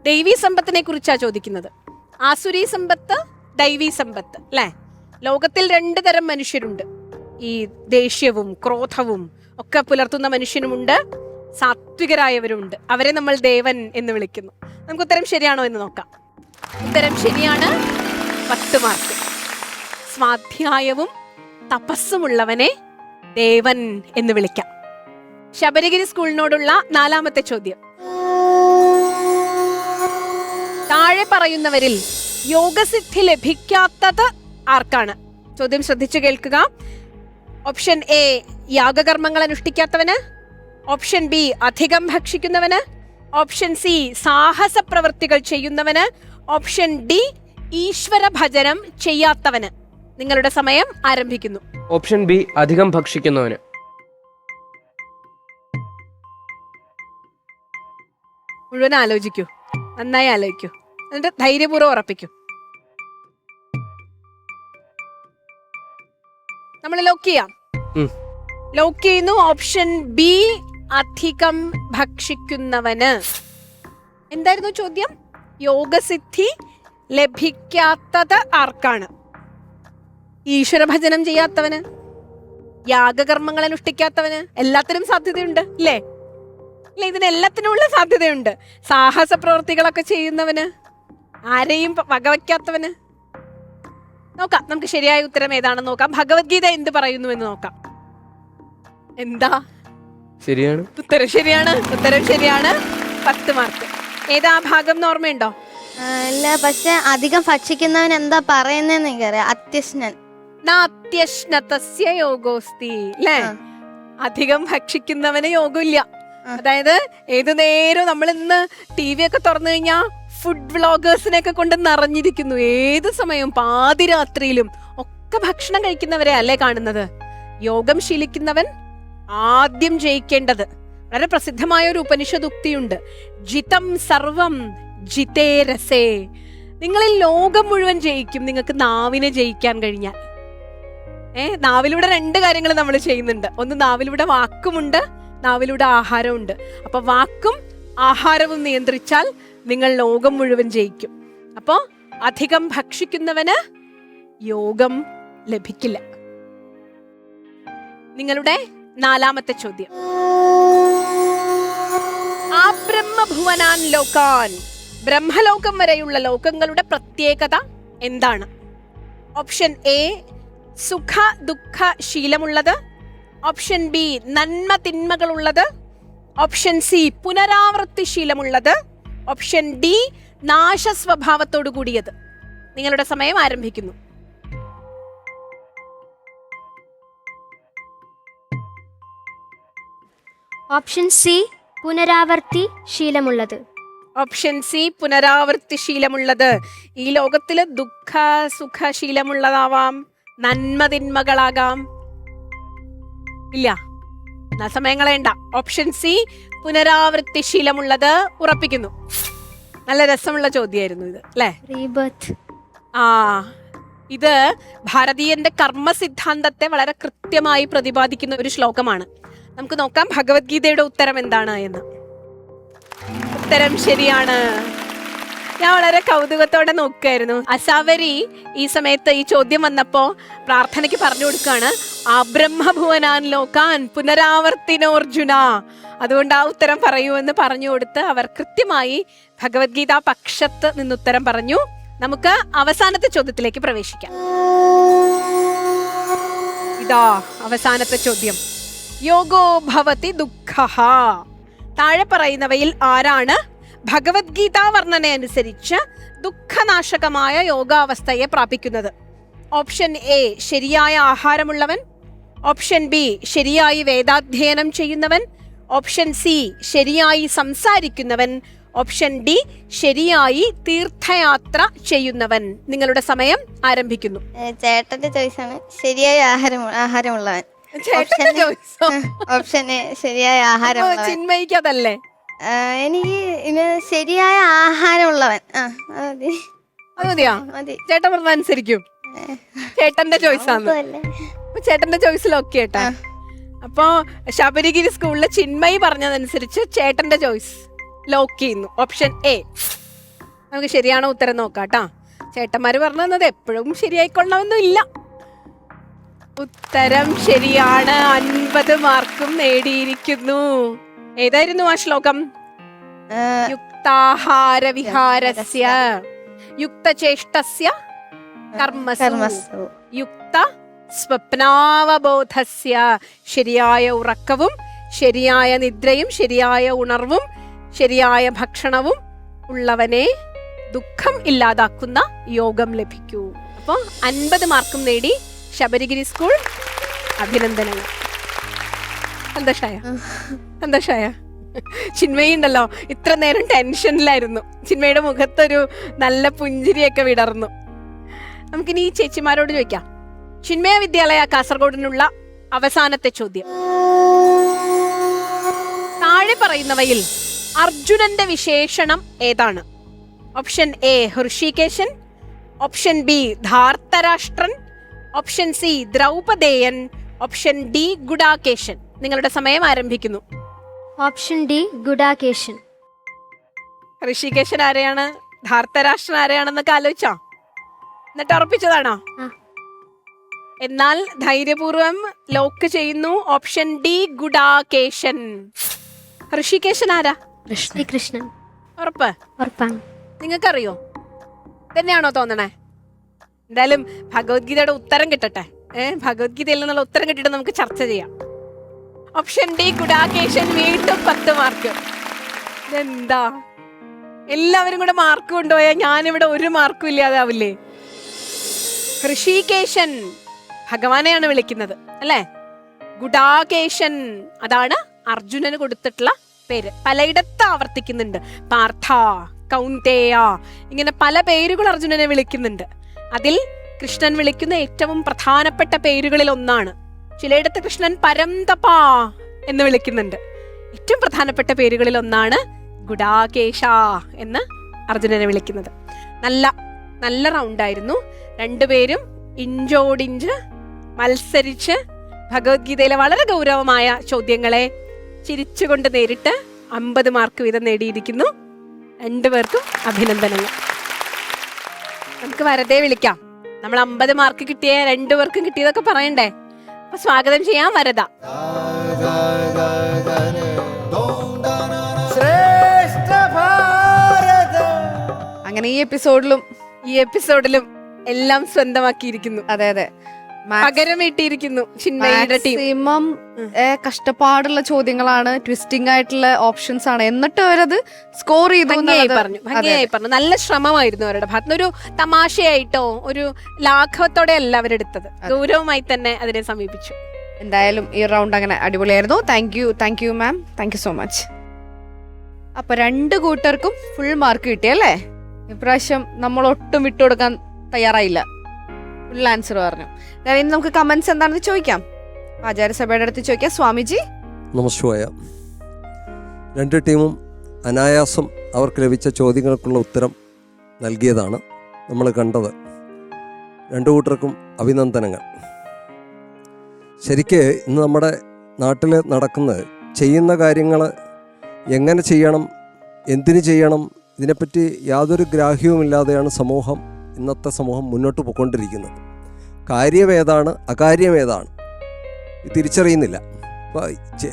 ദൈവീ സമ്പത്തിനെ കുറിച്ചാ ചോദിക്കുന്നത്. ആസുരീ സമ്പത്ത്, ദൈവീ സമ്പത്ത് അല്ലെ? ലോകത്തിൽ 2 തരം മനുഷ്യരുണ്ട്. ഈ ദേഷ്യവും ക്രോധവും ഒക്കെ പുലർത്തുന്ന മനുഷ്യനുമുണ്ട്, സാത്വികരായവരുമുണ്ട്. അവരെ നമ്മൾ ദേവൻ എന്ന് വിളിക്കുന്നു. നമുക്ക് ഉത്തരം ശരിയാണോ എന്ന് നോക്കാം. ഉത്തരം ശരിയാണ്. 10 മാർക്ക്. സ്വാധ്യായവും തപസ്സുമുള്ളവനെ ദേവൻ എന്ന് വിളിക്കാം. ശബരിഗിരി സ്കൂളിനോടുള്ള 4ാമത്തെ ചോദ്യം. താഴെ പറയുന്നവരിൽ യോഗസിദ്ധി ലഭിക്കാത്തത് ആർക്കാണ്? ചോദ്യം ശ്രദ്ധിച്ചു കേൾക്കുക. ഓപ്ഷൻ എ യാഗകർമ്മങ്ങൾ അനുഷ്ഠിക്കാത്തവന്, ഓപ്ഷൻ ബി അധികം ഭക്ഷിക്കുന്നവന്, ഓപ്ഷൻ സി സാഹസ പ്രവൃത്തികൾ ചെയ്യുന്നവന്, ഓപ്ഷൻ ഡി ഈശ്വര ഭജനം ചെയ്യാത്തവന്. നിങ്ങളുടെ സമയം ആരംഭിക്കുന്നു. ഓപ്ഷൻ ബി അധികം ഭക്ഷിക്കുന്നവന്. മുഴുവൻ ആലോചിക്കൂ, നന്നായി ആലോചിക്കൂ, എന്നിട്ട് ധൈര്യപൂർവ്വം ഉറപ്പിക്കൂ. നമ്മൾ ലോക്ക് ചെയ്യാം. ലോക്ക് ചെയ്യുന്നു. ഓപ്ഷൻ ബി അധികം ഭക്ഷിക്കുന്നവന്. എന്തായിരുന്നു ചോദ്യം? യോഗസിദ്ധി ലഭിക്കാത്തത് ആർക്കാണ്? ഈശ്വരഭജനം ചെയ്യാത്തവന്, യാഗകർമ്മങ്ങൾ അനുഷ്ഠിക്കാത്തവന്. എല്ലാത്തിനും സാധ്യതയുണ്ട് അല്ലേ? അല്ലെ, ഇതിനെല്ലാത്തിനുള്ള സാധ്യതയുണ്ട്. സാഹസ പ്രവൃത്തികളൊക്കെ ചെയ്യുന്നവന്, ആരെയും വകവയ്ക്കാത്തവന്. നോക്കാം നമുക്ക് ശരിയായ ഉത്തരം ഏതാണെന്ന് നോക്കാം. ഭഗവത്ഗീത എന്ത് പറയുന്നു എന്ന് നോക്കാം. എന്താ ശരിയാണ്? ഉത്തരം ശരിയാണ്. ഉത്തരം ശരിയാണ്. 10 മാർക്ക്. ഏതാ ഭാഗം എന്ന് ഓർമ്മയുണ്ടോ? ഇല്ല, പക്ഷെ അധികം ഭക്ഷിക്കുന്നവൻ എന്താ പറയുന്നതെന്ന് എനിക്കറിയാം. അത്യഷ്ണൻ. നാത്യശ്നതസ്യ യോഗോസ്തി. അല്ലേ? അധികം ഭക്ഷിക്കുന്നവന് യോഗമില്ല. അതായത് ഏതു നേരം നമ്മൾ ഇന്ന് TV ഒക്കെ തുറന്നു കഴിഞ്ഞാൽ ഫുഡ് വ്ളോഗേഴ്സിനെയൊക്കെ കൊണ്ട് നിറഞ്ഞിരിക്കുന്നു. ഏത് സമയവും പാതിരാത്രിയിലും ഒക്കെ ഭക്ഷണം കഴിക്കുന്നവരെ അല്ലേ കാണുന്നത്. യോഗം ശീലിക്കുന്നവൻ ആദ്യം ജയിക്കേണ്ടത്. വളരെ പ്രസിദ്ധമായ ഒരു ഉപനിഷദുക്തിയുണ്ട്, ജിതം സർവം ജിതേ രസേ. നിങ്ങളിൽ ലോകം മുഴുവൻ ജയിക്കും നിങ്ങൾക്ക് നാവിനെ ജയിക്കാൻ കഴിഞ്ഞാൽ. നാവിലൂടെ 2 കാര്യങ്ങൾ നമ്മൾ ചെയ്യുന്നുണ്ട്. ഒന്ന്, നാവിലൂടെ വാക്കുമുണ്ട്, നാവിലൂടെ ആഹാരമുണ്ട്. അപ്പൊ വാക്കും ആഹാരവും നിയന്ത്രിച്ചാൽ നിങ്ങൾ ലോകം മുഴുവൻ ജയിക്കും. അപ്പോ അധികം ഭക്ഷിക്കുന്നവന് യോഗം ലഭിക്കില്ല. നിങ്ങളുടെ 4ാമത്തെ ചോദ്യം. ആ ബ്രഹ്മഭുവനാൻ ലോകാൻ, ബ്രഹ്മലോകം വരെയുള്ള ലോകങ്ങളുടെ പ്രത്യേകത എന്താണ്? ഓപ്ഷൻ എ സുഖ ദുഃഖ ശീലമുള്ളത്, ഓപ്ഷൻ ബി നന്മ തിന്മകളുള്ളത്, ഓപ്ഷൻ സി പുനരാവൃത്തി ശീലമുള്ളത്, ഓപ്ഷൻ ഡി നാശസ്വഭാവത്തോടു കൂടിയത്. നിങ്ങളുടെ സമയം ആരംഭിക്കുന്നു. ഓപ്ഷൻ സി പുനരാവർത്തി ശീലമുള്ളത്. ഓപ്ഷൻ സി പുനരാവൃത്തി ശീലമുള്ളത്. ഈ ലോകത്തില് ദുഃഖ സുഖ ശീലമുള്ളതാവാം, നന്മ തിന്മകളാകാം. ഇല്ല, സമയം കളയണ്ട. ഓപ്ഷൻ സി പുനരാവൃത്തി ശീലമുള്ളത് ഉറപ്പിക്കുന്നു. നല്ല രസമുള്ള ചോദ്യമായിരുന്നു ഇത് അല്ലേ? റീബർത്ത്. ഇത് ഭാരതീയന്റെ കർമ്മ സിദ്ധാന്തത്തെ വളരെ കൃത്യമായി പ്രതിപാദിക്കുന്ന ഒരു ശ്ലോകമാണ്. നമുക്ക് നോക്കാം ഭഗവത്ഗീതയുടെ ഉത്തരം എന്താണ് എന്ന്. ഉത്തരം ശരിയാണ്. ഞാൻ വളരെ കൗതുകത്തോടെ നോക്കുകയായിരുന്നു. അസാവരി ഈ സമയത്ത് ഈ ചോദ്യം വന്നപ്പോ പ്രാർത്ഥനയ്ക്ക് പറഞ്ഞു കൊടുക്കുകയാണ്, അബ്രഹ്മഭുവനാൻ ലോകാൻ പുനരാവർത്തിനോർജുന. അതുകൊണ്ട് ആ ഉത്തരം പറയൂ എന്ന് പറഞ്ഞു കൊടുത്ത് അവർ കൃത്യമായി ഭഗവത്ഗീത പക്ഷത്ത് നിന്ന് ഉത്തരം പറഞ്ഞു. നമുക്ക് അവസാനത്തെ ചോദ്യത്തിലേക്ക് പ്രവേശിക്കാം. ഇതാ അവസാനത്തെ ചോദ്യം. യോഗോ ഭവതി ദുഃഖഃ. താഴെ പറയുന്നവയിൽ ആരാണ് ഭഗവത്ഗീത വർണ്ണന അനുസരിച്ച് ദുഃഖനാശകമായ യോഗാവസ്ഥയെ പ്രാപിക്കുന്നത്? ഓപ്ഷൻ എ ശരിയായ ആഹാരമുള്ളവൻ, ഓപ്ഷൻ ബി ശരിയായി വേദാധ്യയനം ചെയ്യുന്നവൻ, ഓപ്ഷൻ സി ശരിയായി സംസാരിക്കുന്നവൻ, ഓപ്ഷൻ ഡി ശരിയായി തീർത്ഥയാത്ര ചെയ്യുന്നവൻ. നിങ്ങളുടെ സമയം ആരംഭിക്കുന്നു. ചേട്ടന്റെ ചോയ്സാണ് ശരിയായ ആഹാരമുള്ളവൻ. ഓപ്ഷൻ എ ശരിയായ ആഹാരം. ചിന്മയിക്ക് അതല്ലേ? എനിക്ക് ശരിയായ ആഹാരമുള്ളവൻ. മതിയാ? ചേട്ടൻ പറഞ്ഞ അനുസരിക്കും. ചേട്ടന്റെ ചോയ്സാണ്. ചേട്ടന്റെ ചോയ്സിൽ ഓക്കെ ചേട്ടാ. അപ്പൊ ശബരിഗിരി സ്കൂളിലെ ചിന്മയി പറഞ്ഞതനുസരിച്ച് ചേട്ടന്റെ ചോയ്സ് ലോക്ക് ചെയ്യുന്നു. Option A. നമുക്ക് ശരിയാണോ ഉത്തരം നോക്കാട്ടാ. ചേട്ടന്മാര് പറഞ്ഞത് എപ്പോഴും ശരിയായിക്കൊള്ളണമെന്നും ഇല്ല. ഉത്തരം ശരിയാണ്. 50 മാർക്കും നേടിയിരിക്കുന്നു. ഏതായിരുന്നു ആ ശ്ലോകം? യുക്താഹാര വിഹാരസ്യ യുക്തചേഷ്ടസ്യ കർമ്മസു യുക്ത സ്വപ്നാവബോധസ്യ. ശരിയായ ഉറക്കവും ശരിയായ നിദ്രയും ശരിയായ ഉണർവും ശരിയായ ഭക്ഷണവും ഉള്ളവനെ ദുഃഖം ഇല്ലാതാക്കുന്ന യോഗം ലഭിക്കൂ. അപ്പൊ 50 മാർക്കും നേടി ശബരിഗിരി സ്കൂൾ. അഭിനന്ദനങ്ങൾ. സന്തോഷായ ചിന്മയി ഉണ്ടല്ലോ, ഇത്ര നേരം ടെൻഷനിലായിരുന്നു. ചിന്മയുടെ മുഖത്തൊരു നല്ല പുഞ്ചിരിയൊക്കെ വിടർന്നു. നമുക്കിനി ഈ ചേച്ചിമാരോട് ചോദിക്കാം. ചിന്മയ വിദ്യാലയ കാസർഗോഡിനുള്ള അവസാനത്തെ ചോദ്യം. താഴെ പറയുന്നവയിൽ അർജുനന്റെ വിശേഷണം ഏതാണ്? ഓപ്ഷൻ എ ഹൃഷികേശൻ, ഓപ്ഷൻ ബി ധാർത്തരാഷ്ട്രൻ, ഓപ്ഷൻ സി ദ്രൗപദേയൻ, ഓപ്ഷൻ ഡി ഗുഡാകേശൻ. നിങ്ങളുടെ സമയം ആരംഭിക്കുന്നു. ഓപ്ഷൻ ഡി ഗുഡാകേശൻ. ഋഷികേശൻ ആരെയാണ്, ധാർത്തരാഷ്ട്രൻ ആരെയാണെന്നൊക്കെ ആലോചിച്ചോ? എന്നിട്ട് ഉറപ്പിച്ചതാണോ? എന്നാൽ ധൈര്യപൂർവം ലോക്ക് ചെയ്യുന്നു. ഓപ്ഷൻ ഡി ഗുഡാകേശൻ. ഋഷികേശൻ ആരാ? കൃഷ്ണൻ. ഉറപ്പാണ്? നിങ്ങൾക്കറിയോ? തന്നെയാണോ തോന്നണേ? എന്തായാലും ഭഗവത്ഗീതയുടെ ഉത്തരം കിട്ടട്ടെ. ഭഗവത്ഗീതയിൽ നിന്നുള്ള ഉത്തരം കിട്ടിയിട്ട് നമുക്ക് ചർച്ച ചെയ്യാം. ഓപ്ഷൻ ഡി ഗുഡാകേശൻ. വീണ്ടും 10 മാർക്ക്. ഇതെന്താ, എല്ലാവരും കൂടെ മാർക്ക് കൊണ്ടുപോയാൽ ഞാനിവിടെ ഒരു മാർക്കും ഇല്ലാതാവില്ലേ? ഋഷികേശൻ ഭഗവാനെയാണ് വിളിക്കുന്നത് അല്ലേ? ഗുഡാകേശൻ അതാണ് അർജുനന് കൊടുത്തിട്ടുള്ള പേര്. പലയിടത്ത് ആവർത്തിക്കുന്നുണ്ട്. പാർത്ഥ, കൗന്ദേയ, ഇങ്ങനെ പല പേരുകൾ അർജുനനെ വിളിക്കുന്നുണ്ട്. അതിൽ കൃഷ്ണൻ വിളിക്കുന്ന ഏറ്റവും പ്രധാനപ്പെട്ട പേരുകളിൽ ഒന്നാണ്. ചിലയിടത്ത് കൃഷ്ണൻ പരംതപ എന്ന് വിളിക്കുന്നുണ്ട്. ഏറ്റവും പ്രധാനപ്പെട്ട പേരുകളിൽ ഒന്നാണ് ഗുഡാകേശ എന്ന് അർജുനനെ വിളിക്കുന്നത്. നല്ല റൗണ്ടായിരുന്നു. രണ്ടുപേരും ഇഞ്ചോടിഞ്ച് മത്സരിച്ച് ഭഗവത്ഗീതയിലെ വളരെ ഗൗരവമായ ചോദ്യങ്ങളെ ചിരിച്ചുകൊണ്ട് നേരിട്ട് 50 മാർക്ക് വീതം നേടിയിരിക്കുന്നു. രണ്ടുപേർക്കും അഭിനന്ദനങ്ങൾ. നമുക്ക് വരദയെ വിളിക്കാം. നമ്മൾ 50 മാർക്ക് കിട്ടിയ രണ്ടുപേർക്കും കിട്ടിയതൊക്കെ പറയണ്ടേ? അപ്പൊ സ്വാഗതം ചെയ്യാം വരദ. ശ്രേഷ്ഠ ഭാരതം. അങ്ങനെ ഈ എപ്പിസോഡിലും എല്ലാം സ്വന്തമാക്കിയിരിക്കുന്നു. അതെ പകരം വീട്ടിയിരിക്കുന്നു ചിന്മയുടെ ടീം. മാക്സിമം കഷ്ടപ്പാടുള്ള ചോദ്യങ്ങളാണ്, ട്വിസ്റ്റിംഗ് ആയിട്ടുള്ള ഓപ്ഷൻസ് ആണ്, എന്നിട്ട് അവരത് സ്കോർ ചെയ്തു. ഭംഗിയായി പറഞ്ഞു. നല്ല ശ്രമമായിരുന്നു അവരുടെ ഭാഗത്ത്. ഒരു തമാശയായിട്ടോ ഒരു ലാഘവത്തോടെ അല്ല അവരെടുത്തത്. ഗൗരവമായി തന്നെ അതിനെ സമീപിച്ചു. എന്തായാലും ഈ റൗണ്ട് അങ്ങനെ അടിപൊളിയായിരുന്നു. Thank you ma'am, thank you so much. അപ്പൊ 2 കൂട്ടർക്കും ഫുൾ മാർക്ക് കിട്ടിയല്ലേ? ഇപ്രാവശ്യം നമ്മൾ ഒട്ടും വിട്ടുകൊടുക്കാൻ തയ്യാറായില്ല, ഫുൾ ആൻസർ പറഞ്ഞു. ഇനി നമുക്ക് കമന്റ്സ് എന്താണെന്ന് ചോദിക്കാം. ആചാര്യസഭയുടെ അടുത്ത് ചോദിക്കാം. സ്വാമിജി നമസ്കാര. 2 ടീമും അനായാസം അവർക്ക് ലഭിച്ച ചോദ്യങ്ങൾക്കുള്ള ഉത്തരം നൽകിയതാണ് നമ്മൾ കണ്ടത്. 2 കൂട്ടർക്കും അഭിനന്ദനങ്ങൾ. ശരിക്ക് ഇന്ന് നമ്മുടെ നാട്ടിൽ നടക്കുന്നത്, ചെയ്യുന്ന കാര്യങ്ങൾ എങ്ങനെ ചെയ്യണം, എന്തിനു ചെയ്യണം, ഇതിനെപ്പറ്റി യാതൊരു ഗ്രാഹ്യവുമില്ലാതെയാണ് ഇന്നത്തെ സമൂഹം മുന്നോട്ട് പോയിക്കൊണ്ടിരിക്കുന്നത്. കാര്യമേതാണ് അകാര്യമേതാണ് തിരിച്ചറിയുന്നില്ല. അപ്പോൾ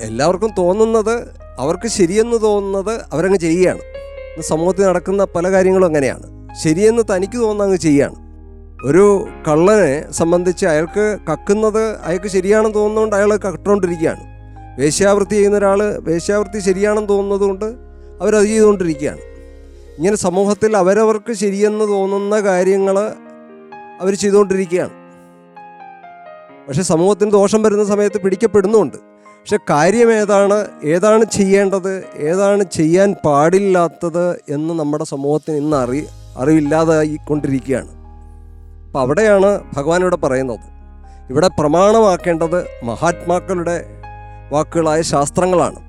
എല്ലാവർക്കും തോന്നുന്നത്, അവർക്ക് ശരിയെന്ന് തോന്നുന്നത് അവരങ്ങ് ചെയ്യുകയാണ്. ഇന്ന് സമൂഹത്തിൽ നടക്കുന്ന പല കാര്യങ്ങളും അങ്ങനെയാണ്. ശരിയെന്ന് തനിക്ക് തോന്നുന്ന അങ്ങ് ചെയ്യുകയാണ്. ഒരു കള്ളനെ സംബന്ധിച്ച് അയാൾക്ക് കക്കുന്നത് അയാൾക്ക് ശരിയാണെന്ന് തോന്നുന്നതുകൊണ്ട് അയാൾ കട്ടുകൊണ്ടിരിക്കുകയാണ്. വേശ്യാവൃത്തി ചെയ്യുന്ന ഒരാൾ വേശ്യാവൃത്തി ശരിയാണെന്ന് തോന്നുന്നത് കൊണ്ട് അവരത് ചെയ്തുകൊണ്ടിരിക്കുകയാണ്. ഇങ്ങനെ സമൂഹത്തിൽ അവരവർക്ക് ശരിയെന്ന് തോന്നുന്ന കാര്യങ്ങൾ അവർ ചെയ്തുകൊണ്ടിരിക്കുകയാണ്. പക്ഷെ സമൂഹത്തിന് ദോഷം വരുന്ന സമയത്ത് പിടിക്കപ്പെടുന്നുമുണ്ട്. പക്ഷെ ഏതാണ് ചെയ്യേണ്ടത്, ഏതാണ് ചെയ്യാൻ പാടില്ലാത്തത് എന്ന് നമ്മുടെ സമൂഹത്തിന് ഇന്ന് അറിവില്ലാതായിക്കൊണ്ടിരിക്കുകയാണ്. അപ്പം അവിടെയാണ് ഭഗവാൻ ഇവിടെ പറയുന്നത്. ഇവിടെ പ്രമാണമാക്കേണ്ടത് മഹാത്മാക്കളുടെ വാക്കുകളായ ശാസ്ത്രങ്ങളാണ്.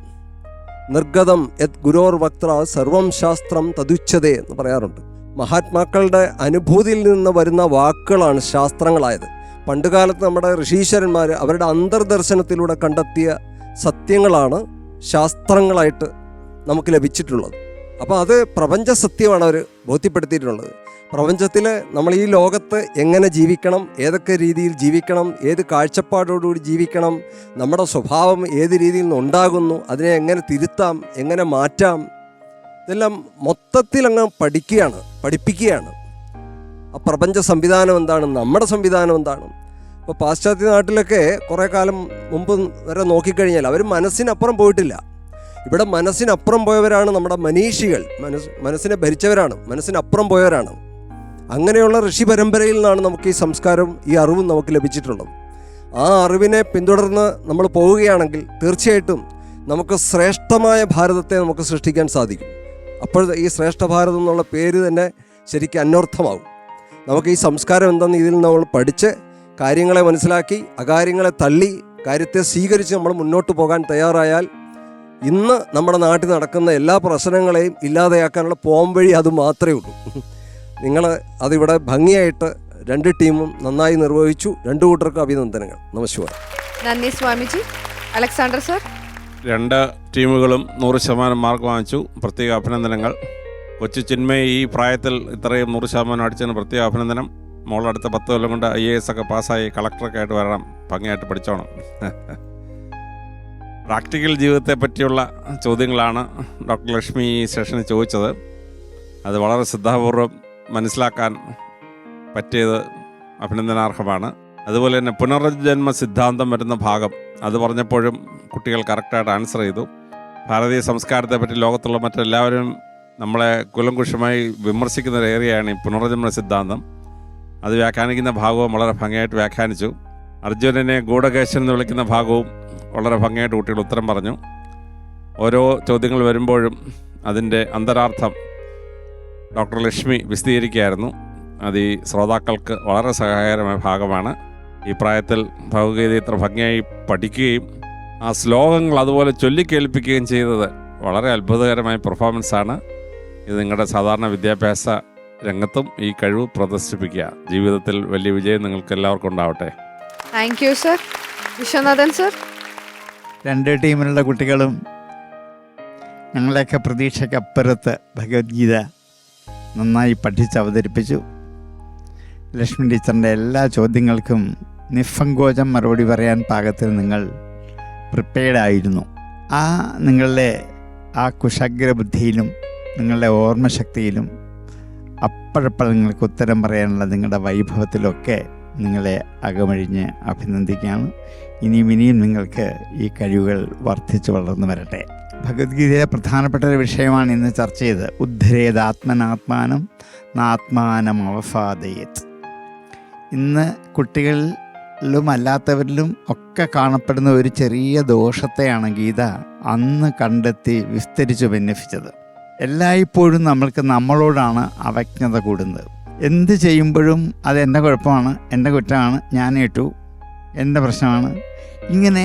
നിർഗതം യത് ഗുരോർ വക്ത്ര സർവം ശാസ്ത്രം തതുച്ഛതേ എന്ന് പറയാറുണ്ട്. മഹാത്മാക്കളുടെ അനുഭൂതിയിൽ നിന്ന് വരുന്ന വാക്കുകളാണ് ശാസ്ത്രങ്ങളായത്. പണ്ടുകാലത്ത് നമ്മുടെ ഋഷീശ്വരന്മാർ അവരുടെ അന്തർദർശനത്തിലൂടെ കണ്ടെത്തിയ സത്യങ്ങളാണ് ശാസ്ത്രങ്ങളായിട്ട് നമുക്ക് ലഭിച്ചിട്ടുള്ളത്. അപ്പോൾ അത് പ്രപഞ്ച സത്യമാണ് അവർ ബോധ്യപ്പെടുത്തിയിട്ടുള്ളത്. പ്രപഞ്ചത്തിൽ നമ്മൾ ഈ ലോകത്ത് എങ്ങനെ ജീവിക്കണം, ഏതൊക്കെ രീതിയിൽ ജീവിക്കണം, ഏത് കാഴ്ചപ്പാടോടുകൂടി ജീവിക്കണം, നമ്മുടെ സ്വഭാവം ഏത് രീതിയിൽ നിന്ന് ഉണ്ടാകുന്നു, അതിനെ എങ്ങനെ തിരുത്താം, എങ്ങനെ മാറ്റാം, ഇതെല്ലാം മൊത്തത്തിൽ അങ്ങ് പഠിപ്പിക്കുകയാണ്. ആ പ്രപഞ്ച സംവിധാനം എന്താണ്, നമ്മുടെ സംവിധാനം എന്താണ്. ഇപ്പോൾ പാശ്ചാത്യ നാട്ടിലൊക്കെ കുറേ കാലം മുമ്പ് വരെ നോക്കിക്കഴിഞ്ഞാൽ അവർ മനസ്സിനപ്പുറം പോയിട്ടില്ല. ഇവിടെ മനസ്സിനപ്പുറം പോയവരാണ് നമ്മുടെ മനീഷികൾ. മനസ്സിനെ ഭരിച്ചവരാണ്, മനസ്സിനപ്പുറം പോയവരാണ്. അങ്ങനെയുള്ള ഋഷി പരമ്പരയിൽ നിന്നാണ് നമുക്ക് ഈ സംസ്കാരവും ഈ അറിവും നമുക്ക് ലഭിച്ചിട്ടുള്ളത്. ആ അറിവിനെ പിന്തുടർന്ന് നമ്മൾ പോവുകയാണെങ്കിൽ തീർച്ചയായിട്ടും നമുക്ക് ശ്രേഷ്ഠമായ ഭാരതത്തെ നമുക്ക് സൃഷ്ടിക്കാൻ സാധിക്കും. അപ്പോൾ ഈ ശ്രേഷ്ഠ ഭാരതം എന്നുള്ള പേര് തന്നെ ശരിക്കും അന്വർത്ഥമാവും. നമുക്ക് ഈ സംസ്കാരം എന്താണെന്ന് ഇതിൽ നമ്മൾ പഠിച്ച് കാര്യങ്ങളെ മനസ്സിലാക്കി അകാര്യങ്ങളെ തള്ളി കാര്യത്തെ സ്വീകരിച്ച് നമ്മൾ മുന്നോട്ട് പോകാൻ തയ്യാറായാൽ ഇന്ന് നമ്മുടെ നാട്ടിൽ നടക്കുന്ന എല്ലാ പ്രശ്നങ്ങളെയും ഇല്ലാതെയാക്കാനുള്ള പോംവഴി അത് മാത്രമേ ഉള്ളൂ. നിങ്ങൾ അതിവിടെ ഭംഗിയായിട്ട് രണ്ട് ടീമും നന്നായി നിർവഹിച്ചു. രണ്ടു കൂട്ടർക്കും അഭിനന്ദനങ്ങൾ. നമസ്കാരം. നന്ദി സ്വാമിജി. Alexander sir. രണ്ട് ടീമുകളും 100% മാർക്ക് വാങ്ങിച്ചു. പ്രത്യേക അഭിനന്ദനങ്ങൾ. കൊച്ചു ചിന്മയ് ഈ പ്രായത്തിൽ ഇത്രയും 100% അടിച്ചതിന് പ്രത്യേക അഭിനന്ദനം. മോളടുത്ത 10 കൊല്ലം കൊണ്ട് IAS ഒക്കെ പാസ്സായി കളക്ടറൊക്കെ ആയിട്ട് വരണം. ഭംഗിയായിട്ട് പഠിച്ചോണം. പ്രാക്ടിക്കൽ ജീവിതത്തെ പറ്റിയുള്ള ചോദ്യങ്ങളാണ് ഡോക്ടർ ലക്ഷ്മി ഈ സെഷനിൽ ചോദിച്ചത്. അത് വളരെ ശ്രദ്ധാപൂർവം മനസ്സിലാക്കാൻ പറ്റിയത് അഭിനന്ദനാർഹമാണ്. അതുപോലെ തന്നെ പുനർജന്മ സിദ്ധാന്തം വരുന്ന ഭാഗം അത് പറഞ്ഞപ്പോഴും കുട്ടികൾ കറക്റ്റായിട്ട് ആൻസർ ചെയ്തു. ഭാരതീയ സംസ്കാരത്തെ പറ്റി ലോകത്തുള്ള മറ്റെല്ലാവരും നമ്മളെ കുലങ്കുഷമായി വിമർശിക്കുന്ന ഒരു ഏരിയയാണ് ഈ പുനർജന്മ സിദ്ധാന്തം. അത് വ്യാഖ്യാനിക്കുന്ന ഭാഗവും വളരെ ഭംഗിയായിട്ട് വ്യാഖ്യാനിച്ചു. അർജുനനെ ഗൂഢകേശൻ എന്ന് വിളിക്കുന്ന ഭാഗവും വളരെ ഭംഗിയായിട്ട് കുട്ടികൾ ഉത്തരം പറഞ്ഞു. ഓരോ ചോദ്യങ്ങൾ വരുമ്പോഴും അതിൻ്റെ അന്തരാർത്ഥം ഡോക്ടർ ലക്ഷ്മി വിശദീകരിക്കുകയായിരുന്നു. അത് ഈ ശ്രോതാക്കൾക്ക് വളരെ സഹായകരമായ ഭാഗമാണ്. ഈ പ്രായത്തിൽ ഭഗവത്ഗീത ഇത്ര ഭംഗിയായി പഠിക്കുകയും ആ ശ്ലോകങ്ങൾ അതുപോലെ ചൊല്ലിക്കേൾപ്പിക്കുകയും ചെയ്തത് വളരെ അത്ഭുതകരമായ പെർഫോമൻസാണ്. ഇത് നിങ്ങളുടെ സാധാരണ വിദ്യാഭ്യാസ രംഗത്തും ഈ കഴിവ് പ്രദർശിപ്പിക്കുക. ജീവിതത്തിൽ വലിയ വിജയം നിങ്ങൾക്ക് എല്ലാവർക്കും ഉണ്ടാവട്ടെ. Thank you sir. Viswanathan sir. രണ്ട് ടീമിലുള്ള കുട്ടികളും ഞങ്ങളെയൊക്കെ പ്രതീക്ഷയ്ക്കപ്പുറത്ത് ഭഗവത്ഗീത നന്നായി പഠിച്ച് അവതരിപ്പിച്ചു. ലക്ഷ്മി ടീച്ചറിൻ്റെ എല്ലാ ചോദ്യങ്ങൾക്കും നിസ്സങ്കോചം മറുപടി പറയാൻ പാകത്തിൽ നിങ്ങൾ പ്രിപ്പയർഡായിരുന്നു. നിങ്ങളുടെ ആ കുശാഗ്രബുദ്ധിയിലും നിങ്ങളുടെ ഓർമ്മശക്തിയിലും അപ്പോഴപ്പോൾ നിങ്ങൾക്ക് ഉത്തരം പറയാനുള്ള നിങ്ങളുടെ വൈഭവത്തിലൊക്കെ നിങ്ങളെ അകമഴിഞ്ഞ് അഭിനന്ദിക്കുകയാണ്. ഇനിയും നിങ്ങൾക്ക് ഈ കഴിവുകൾ വർദ്ധിച്ചു വളർന്നു വരട്ടെ. ഭഗവത്ഗീതയിലെ പ്രധാനപ്പെട്ട ഒരു വിഷയമാണ് ഇന്ന് ചർച്ച ചെയ്തത്. ഉദ്ധരേതാത്മനാത്മാനം നാത്മാനം അവസാദയത്. ഇന്ന് കുട്ടികളിലും അല്ലാത്തവരിലും ഒക്കെ കാണപ്പെടുന്ന ഒരു ചെറിയ ദോഷത്തെയാണ് ഗീത അന്ന് കണ്ടെത്തി വിസ്തരിച്ചു ഭിന്നിപ്പിച്ചത്. എല്ലായ്പ്പോഴും നമ്മൾക്ക് നമ്മളോടാണ് അവജ്ഞത കൂടുന്നത്. എന്ത് ചെയ്യുമ്പോഴും അത് എൻ്റെ കുഴപ്പമാണ്, എൻ്റെ കുറ്റമാണ്, ഞാൻ ഏറ്റു, എൻ്റെ പ്രശ്നമാണ്, ഇങ്ങനെ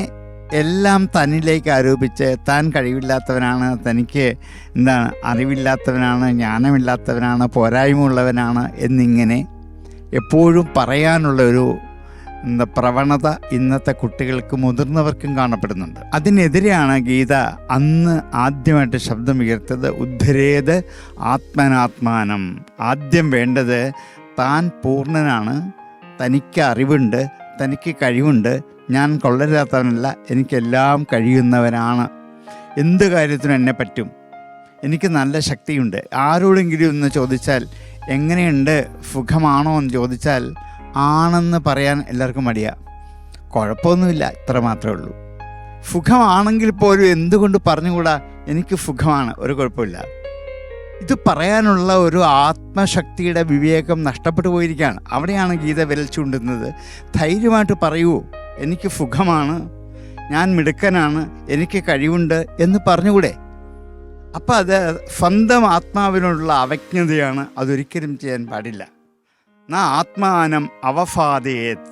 എല്ലാം തന്നിലേക്ക് ആരോപിച്ച് താൻ കഴിവില്ലാത്തവനാണ്, തനിക്ക് അറിവില്ലാത്തവനാണ്, ജ്ഞാനമില്ലാത്തവനാണ്, പോരായ്മ ഉള്ളവനാണ് എന്നിങ്ങനെ എപ്പോഴും പറയാനുള്ള ഒരു പ്രവണത ഇന്നത്തെ കുട്ടികൾക്കും മുതിർന്നവർക്കും കാണപ്പെടുന്നുണ്ട്. അതിനെതിരെയാണ് ഗീത അന്ന് ആദ്യമായിട്ട് ശബ്ദം ഉയർത്തത്. ഉദ്ധരേത് ആത്മനാത്മാനം. ആദ്യം വേണ്ടത് താൻ പൂർണ്ണനാണ്, തനിക്ക് അറിവുണ്ട്, തനിക്ക് കഴിവുണ്ട്, ഞാൻ കൊള്ളരുതാത്തവനല്ല, എനിക്കെല്ലാം കഴിയുന്നവനാണ്, എന്ത് കാര്യത്തിനും എന്നെ പറ്റും, എനിക്ക് നല്ല ശക്തിയുണ്ട്. ആരോടെങ്കിലും ഒന്ന് ചോദിച്ചാൽ എങ്ങനെയുണ്ട്, സുഖമാണോ എന്ന് ചോദിച്ചാൽ ആണെന്ന് പറയാൻ എല്ലാവർക്കും മടിയാ. കുഴപ്പമൊന്നുമില്ല, ഇത്ര മാത്രമേ ഉള്ളൂ. സുഖമാണെങ്കിൽ പോലും എന്തുകൊണ്ട് പറഞ്ഞുകൂടാ എനിക്ക് സുഖമാണ്, ഒരു കുഴപ്പമില്ല. ഇത് പറയാനുള്ള ഒരു ആത്മശക്തിയുടെ വിവേകം നഷ്ടപ്പെട്ടു പോയിരിക്കുകയാണ്. അവിടെയാണ് ഗീത വിരൽ ചൂണ്ടുന്നത്. ധൈര്യമായിട്ട് പറയൂ, എനിക്ക് സുഖമാണ്, ഞാൻ മിടുക്കനാണ്, എനിക്ക് കഴിവുണ്ട് എന്ന് പറഞ്ഞുകൂടെ? അപ്പം അത് സ്വന്തം ആത്മാവിനോടുള്ള അവജ്ഞതയാണ്. അതൊരിക്കലും ചെയ്യാൻ പാടില്ല. ആത്മാനം അവസാദേത്.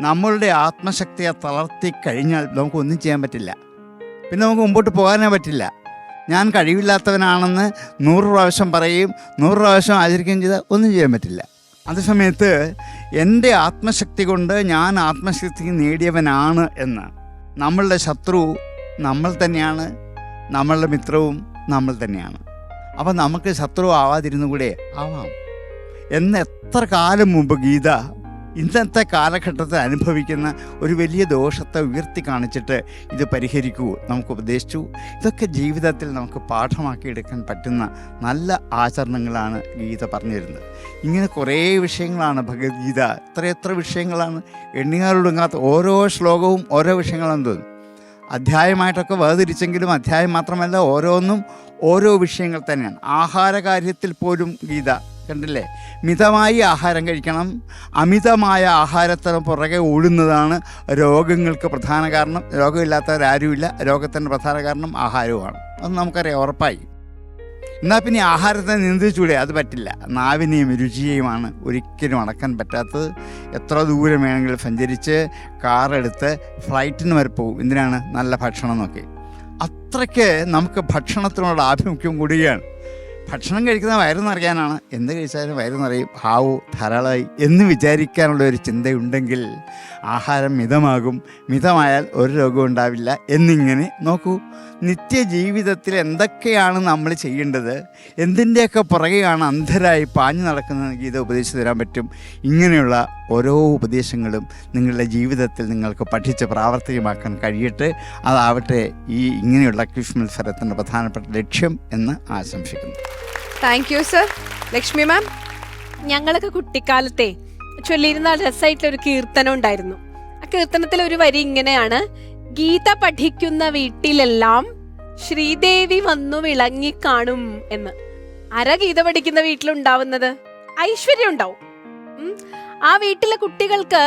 നമ്മളുടെ ആത്മശക്തിയെ തളർത്തി കഴിഞ്ഞാൽ നമുക്കൊന്നും ചെയ്യാൻ പറ്റില്ല. പിന്നെ നമുക്ക് മുമ്പോട്ട് പോകാനേ പറ്റില്ല. ഞാൻ കഴിവില്ലാത്തവനാണെന്ന് 100 പ്രാവശ്യം പറയുകയും 100 പ്രാവശ്യം ആചരിക്കുകയും ചെയ്താൽ ഒന്നും ചെയ്യാൻ പറ്റില്ല. അതേസമയത്ത് എൻ്റെ ആത്മശക്തി കൊണ്ട് ഞാൻ ആത്മശക്തി നേടിയവനാണ് എന്ന്, നമ്മളുടെ ശത്രു നമ്മൾ തന്നെയാണ്, നമ്മളുടെ മിത്രവും നമ്മൾ തന്നെയാണ്. അപ്പം നമുക്ക് ശത്രു ആവാതിരുന്നു കൂടെ ആവാം എന്ന് എത്ര കാലം മുമ്പ് ഗീത ഇന്നത്തെ കാലഘട്ടത്തിൽ അനുഭവിക്കുന്ന ഒരു വലിയ ദോഷത്തെ ഉയർത്തി കാണിച്ചിട്ട് ഇത് പരിഹരിക്കൂ നമുക്ക് ഉപദേശിച്ചു. ഇതൊക്കെ ജീവിതത്തിൽ നമുക്ക് പാഠമാക്കിയെടുക്കാൻ പറ്റുന്ന നല്ല ആചരണങ്ങളാണ് ഗീത പറഞ്ഞു തരുന്നത്. ഇങ്ങനെ കുറേ വിഷയങ്ങളാണ് ഭഗവത്ഗീത. എത്ര വിഷയങ്ങളാണ്, എണ്ണിയാലൊടുങ്ങാത്ത ഓരോ ശ്ലോകവും ഓരോ വിഷയങ്ങളാണെന്ന് തോന്നും. അധ്യായമായിട്ടൊക്കെ വേർതിരിച്ചെങ്കിലും അധ്യായം മാത്രമല്ല, ഓരോന്നും ഓരോ വിഷയങ്ങൾ തന്നെയാണ്. ആഹാര കാര്യത്തിൽ പോലും ഗീത കണ്ടില്ലേ, മിതമായി ആഹാരം കഴിക്കണം, അമിതമായ ആഹാരത്തിന് പുറകെ ഓടുന്നതാണ് രോഗങ്ങൾക്ക് പ്രധാന കാരണം. രോഗമില്ലാത്തവരാരുമില്ല, രോഗത്തിൻ്റെ പ്രധാന കാരണം ആഹാരവുമാണ്. അത് നമുക്കറിയാം, ഉറപ്പായി. എന്നാൽ പിന്നെ ആഹാരത്തെ നിയന്ത്രിച്ചൂടെ? അത് പറ്റില്ല. നാവിനെയും രുചിയെയുമാണ് ഒരിക്കലും അടക്കാൻ പറ്റാത്തത്. എത്ര ദൂരം വേണമെങ്കിലും സഞ്ചരിച്ച് കാറെടുത്ത് ഫ്ലൈറ്റിന് വരെ പോകും. എന്തിനാണ്? നല്ല ഭക്ഷണം നോക്കി. അത്രയ്ക്ക് നമുക്ക് ഭക്ഷണത്തിനോട് ആഭിമുഖ്യം കൂടുകയാണ്. ഭക്ഷണം കഴിക്കുന്ന വയറ് നിറയാനാണ്. എന്ത് കഴിച്ചാലും വയറ് നിറയും, ഹാവു ധാരാളമായി എന്ന് വിചാരിക്കാനുള്ള ഒരു ചിന്തയുണ്ടെങ്കിൽ ആഹാരം മിതമാകും. മിതമായാൽ ഒരു രോഗവും ഉണ്ടാവില്ല. എന്നിങ്ങനെ നോക്കൂ, നിത്യജീവിതത്തിൽ എന്തൊക്കെയാണ് നമ്മൾ ചെയ്യേണ്ടത്, എന്തിൻ്റെയൊക്കെ പുറകെയാണ് അന്ധരായി പാഞ്ഞു നടക്കുന്നത് ഗീത ഉപദേശിച്ചു തരാൻ പറ്റും. ഇങ്ങനെയുള്ള ഓരോ ഉപദേശങ്ങളും നിങ്ങളുടെ ജീവിതത്തിൽ നിങ്ങൾക്ക് പഠിച്ച് പ്രാവർത്തികമാക്കാൻ കഴിയട്ടെ. അതാവട്ടെ ഇങ്ങനെയുള്ള ക്വിസ് മത്സരത്തിൻ്റെ പ്രധാനപ്പെട്ട ലക്ഷ്യം എന്ന് ആശംസിക്കുന്നു. Thank you sir. Lakshmi ma'am? ഞങ്ങളൊക്കെ കുട്ടിക്കാലത്തെ ചൊല്ലിയിരുന്ന രസമായിട്ടൊരു കീർത്തനം ഉണ്ടായിരുന്നു. ആ കീർത്തനത്തിൽ ഒരു വരി ഇങ്ങനെയാണ്: ഗീത പഠിക്കുന്ന വീട്ടിലെല്ലാം ശ്രീദേവി വന്നു വിളങ്ങിക്കാണും എന്ന്. ഗീത പഠിക്കുന്ന വീട്ടിലുണ്ടാവുന്നത് ഐശ്വര്യം ഉണ്ടാവും. ആ വീട്ടിലെ കുട്ടികൾക്ക്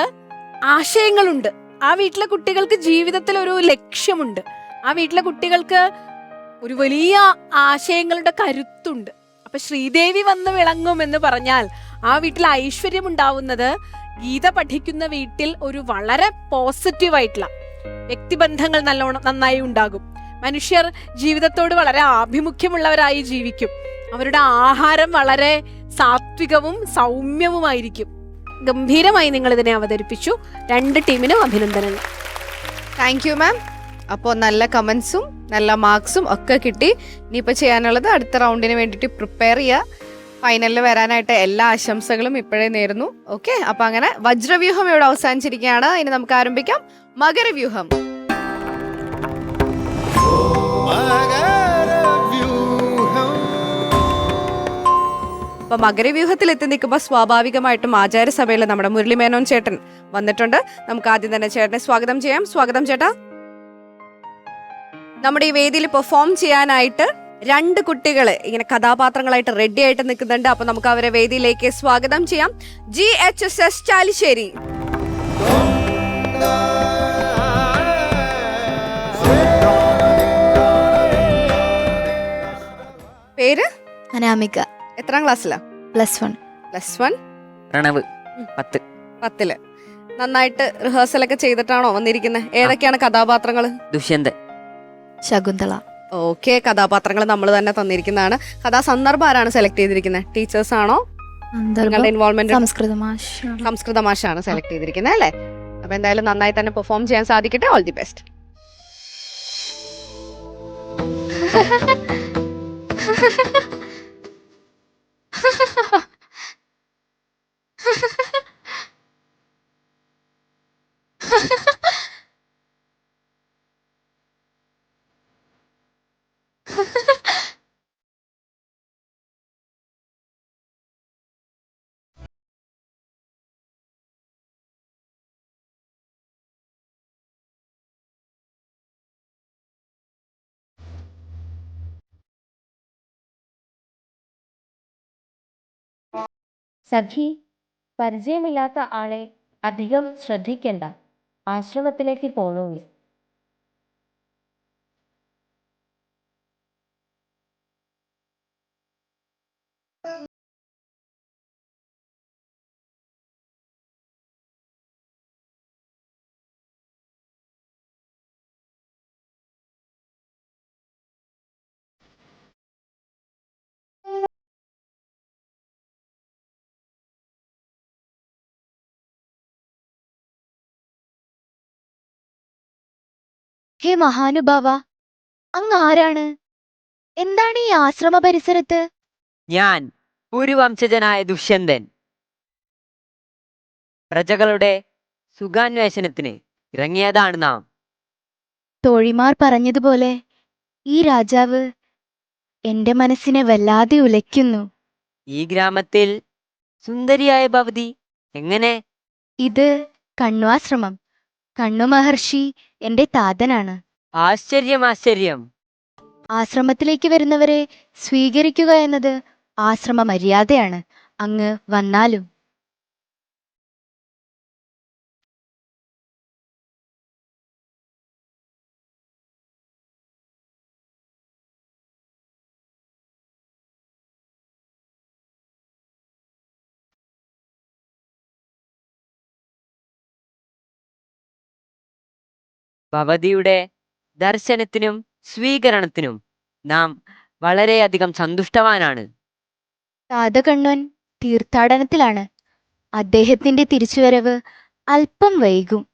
ആശയങ്ങളുണ്ട്. ആ വീട്ടിലെ കുട്ടികൾക്ക് ജീവിതത്തിൽ ഒരു ലക്ഷ്യമുണ്ട്. ആ വീട്ടിലെ കുട്ടികൾക്ക് ഒരു വലിയ ആശയങ്ങളുടെ കരുത്തുണ്ട്. അപ്പൊ ശ്രീദേവി വന്ന് വിളങ്ങും എന്ന് പറഞ്ഞാൽ ആ വീട്ടിൽ ഐശ്വര്യം ഉണ്ടാവുന്നത് ഗീത പഠിക്കുന്ന വീട്ടിൽ ഒരു വളരെ പോസിറ്റീവായിട്ടുള്ള വ്യക്തിബന്ധങ്ങൾ നന്നായി ഉണ്ടാകും. മനുഷ്യർ ജീവിതത്തോട് വളരെ ആഭിമുഖ്യമുള്ളവരായി ജീവിക്കും. അവരുടെ ആഹാരം വളരെ സാത്വികവും സൗമ്യവുമായിരിക്കും. ഗംഭീരമായി നിങ്ങൾ ഇതിനെ അവതരിപ്പിച്ചു. 2 ടീമിനും അഭിനന്ദനങ്ങൾ. Thank you ma'am. അപ്പോൾ നല്ല കമൻസും നല്ല മാർക്സും ഒക്കെ കിട്ടി. ഇനിയിപ്പോൾ ചെയ്യാനുള്ളത് അടുത്ത റൗണ്ടിന് വേണ്ടിയിട്ട് പ്രിപ്പയർ ചെയ്യുക. ഫൈനലിൽ വരാനായിട്ട് എല്ലാ ആശംസകളും ഇപ്പോഴേ നേരുന്നു. ഓക്കെ, അപ്പം അങ്ങനെ വജ്രവ്യൂഹം ഇവിടെ അവസാനിച്ചിരിക്കുകയാണ്. ഇനി നമുക്ക് ആരംഭിക്കാം മകരവ്യൂഹം. അപ്പൊ മകരവ്യൂഹത്തിൽ എത്തി നിൽക്കുമ്പോൾ സ്വാഭാവികമായിട്ടും ആചാര്യസഭയിൽ നമ്മുടെ മുരളി മേനോൻ ചേട്ടൻ വന്നിട്ടുണ്ട്. നമുക്ക് ആദ്യം തന്നെ ചേട്ടനെ സ്വാഗതം ചെയ്യാം. സ്വാഗതം ചേട്ടാ. നമ്മുടെ ഈ വേദിയിൽ പെർഫോം ചെയ്യാനായിട്ട് 2 കുട്ടികൾ ഇങ്ങനെ കഥാപാത്രങ്ങളായിട്ട് റെഡി ആയിട്ട് നിൽക്കുന്നുണ്ട്. അപ്പൊ നമുക്ക് അവരെ വേദിയിലേക്ക് സ്വാഗതം ചെയ്യാം. GHSS ചാലിശ്ശേരി. പേര്? അനാമിക. എത്രാം ക്ലാസ്സിലാ? +1. +1. പ്രണവ് 10. 10. നന്നായിട്ട് റിഹേഴ്സൽ ഒക്കെ ചെയ്തിട്ടാണോ വന്നിരിക്കുന്നത്? ഏതൊക്കെയാണ് കഥാപാത്രങ്ങൾ? ദുഷ്യന്തൻ, ശകുന്തള. ഓക്കെ, കഥാപാത്രങ്ങൾ നമ്മൾ തന്നെ തന്നിരിക്കുന്നതാണ്. കഥാസന്ദർഭം ആരാണ് സെലക്ട് ചെയ്തിരിക്കുന്നത്? ടീച്ചേഴ്സ് ആണോ? നിങ്ങളുടെ ഇൻവോൾവ്മെന്റ്? സംസ്കൃത മാഷാണ് സെലക്ട് ചെയ്തിരിക്കുന്നത് അല്ലേ? അപ്പൊ എന്തായാലും നന്നായി തന്നെ പെർഫോം ചെയ്യാൻ സാധിക്കട്ടെ. All the best. സഖി, പരിചയമില്ലാത്ത ആളെ അധികം ശ്രദ്ധിക്കണ്ട. ആശ്രമത്തിലേക്ക് പോണു. ഹേ മഹാനുഭാവ, അങ്ങ് ആരാണ്? എന്താണ് ഈ ആശ്രമ പരിസരത്ത്? ഞാൻ പുരുവംശജനായ ദുഷ്യന്തൻ. പ്രജകളുടെ സുഖാന്വേഷണത്തിന് ഇറങ്ങിയതാണ് നാം. തോഴിമാർ പറഞ്ഞതുപോലെ ഈ രാജാവ് എന്റെ മനസ്സിനെ വല്ലാതെ ഉലയ്ക്കുന്നു. ഈ ഗ്രാമത്തിൽ സുന്ദരിയായ ഭവതി എങ്ങനെ? ഇത് കണ്വാശ്രമം. കണ്ണു മഹർഷി എന്റെ താതനാണ്. ആശ്ചര്യം ആശ്ചര്യം. ആശ്രമത്തിലേക്ക് വരുന്നവരെ സ്വീകരിക്കുക എന്നത് ആശ്രമ മര്യാദയാണ്. അങ്ങ് വന്നാലും. ഭവതിയുടെ ദർശനത്തിനും സ്വീകരണത്തിനും നാം വളരെയധികം സന്തുഷ്ടവാനാണ്. താതകണ്ണൻ തീർത്ഥാടനത്തിലാണ്. അദ്ദേഹത്തിന്റെ തിരിച്ചുവരവ് അല്പം വൈകും.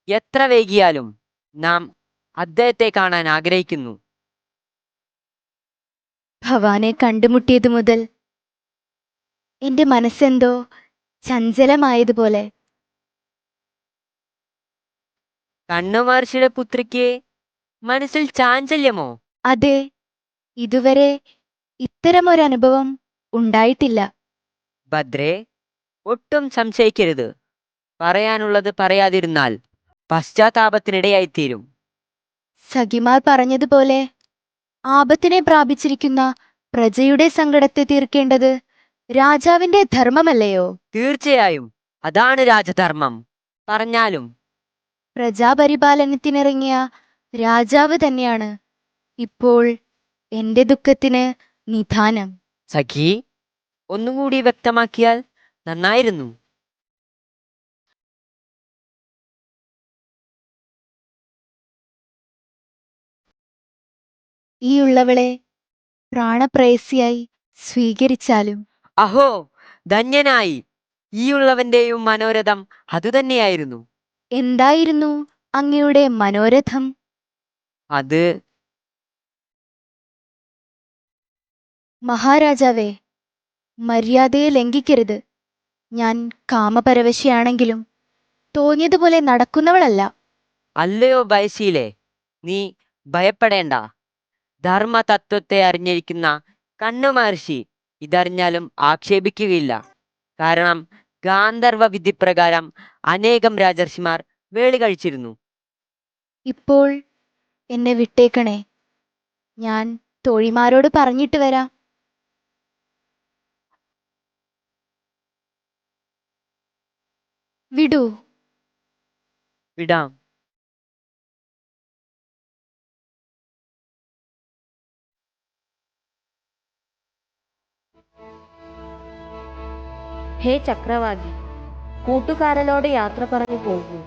എത്ര വൈകിയാലും നാം അദ്ദേഹത്തെ കാണാൻ ആഗ്രഹിക്കുന്നു. ഭവാനെ കണ്ടുമുട്ടിയതു മുതൽ എന്റെ മനസ്സെന്തോ ചഞ്ചലമായതുപോലെ. കണ്ണുമഹർഷിയുടെ പുത്രിക്ക് മനസ്സിൽ ചാഞ്ചല്യമോ? അതെ, ഇതുവരെ ഇത്തരമൊരനുഭവം ഉണ്ടായിട്ടില്ല. ഭദ്രേ, ഒട്ടും സംശയിക്കരുത്. പറയാനുള്ളത് പറയാതിരുന്നാൽ പശ്ചാത്താപത്തിനിടയായിത്തീരും. സഖിമാർ പറഞ്ഞതുപോലെ ആപത്തിനെ പ്രാപിച്ചിരിക്കുന്ന പ്രജയുടെ സങ്കടത്തെ തീർക്കേണ്ടത് രാജാവിന്റെ ധർമ്മമല്ലയോ? തീർച്ചയായും അതാണ് രാജധർമ്മം. പറഞ്ഞാലും പ്രജാപരിപാലനത്തിനിറങ്ങിയ രാജാവ് തന്നെയാണ് ഇപ്പോൾ എന്റെ ദുഃഖത്തിന് നിധാനം. സഖി, ഒന്നുകൂടി വ്യക്തമാക്കിയാൽ നന്നായിരുന്നു. ഈ ഉള്ളവളെ പ്രാണപ്രേയസിയായി സ്വീകരിച്ചാലും. അഹോ, ധന്യനായി. ഈ ഉള്ളവന്റെയും മനോരഥം അതുതന്നെയായിരുന്നു. എന്തായിരുന്നു അങ്ങയുടെ മനോരഥം? അത് മഹാരാജാവേ, മര്യാദയെ ലംഘിക്കരുത്. ഞാൻ കാമപരവശയാണെങ്കിലും തോന്നിയതുപോലെ നടക്കുന്നവളല്ല. അല്ലയോ ബയശീലെ, നീ ഭയപ്പെടേണ്ട. ധർമ്മതത്വത്തെ അറിഞ്ഞിരിക്കുന്ന കണ്ണുമഹർഷി ഇതറിഞ്ഞാലും ആക്ഷേപിക്കുകയില്ല. കാരണം ഗാന്ധർവ വിധിപ്രകാരം അനേകം രാജർഷിമാർ വേളി കഴിച്ചിരുന്നു. ഇപ്പോൾ എന്നെ വിട്ടേക്കണേ. ഞാൻ തോഴിമാരോട് പറഞ്ഞിട്ട് വരാം. വിടൂ. വിടാം. ഹേ ചക്രവാകി, കൂട്ടുകാരനോട് യാത്ര പറഞ്ഞു പോകൂ.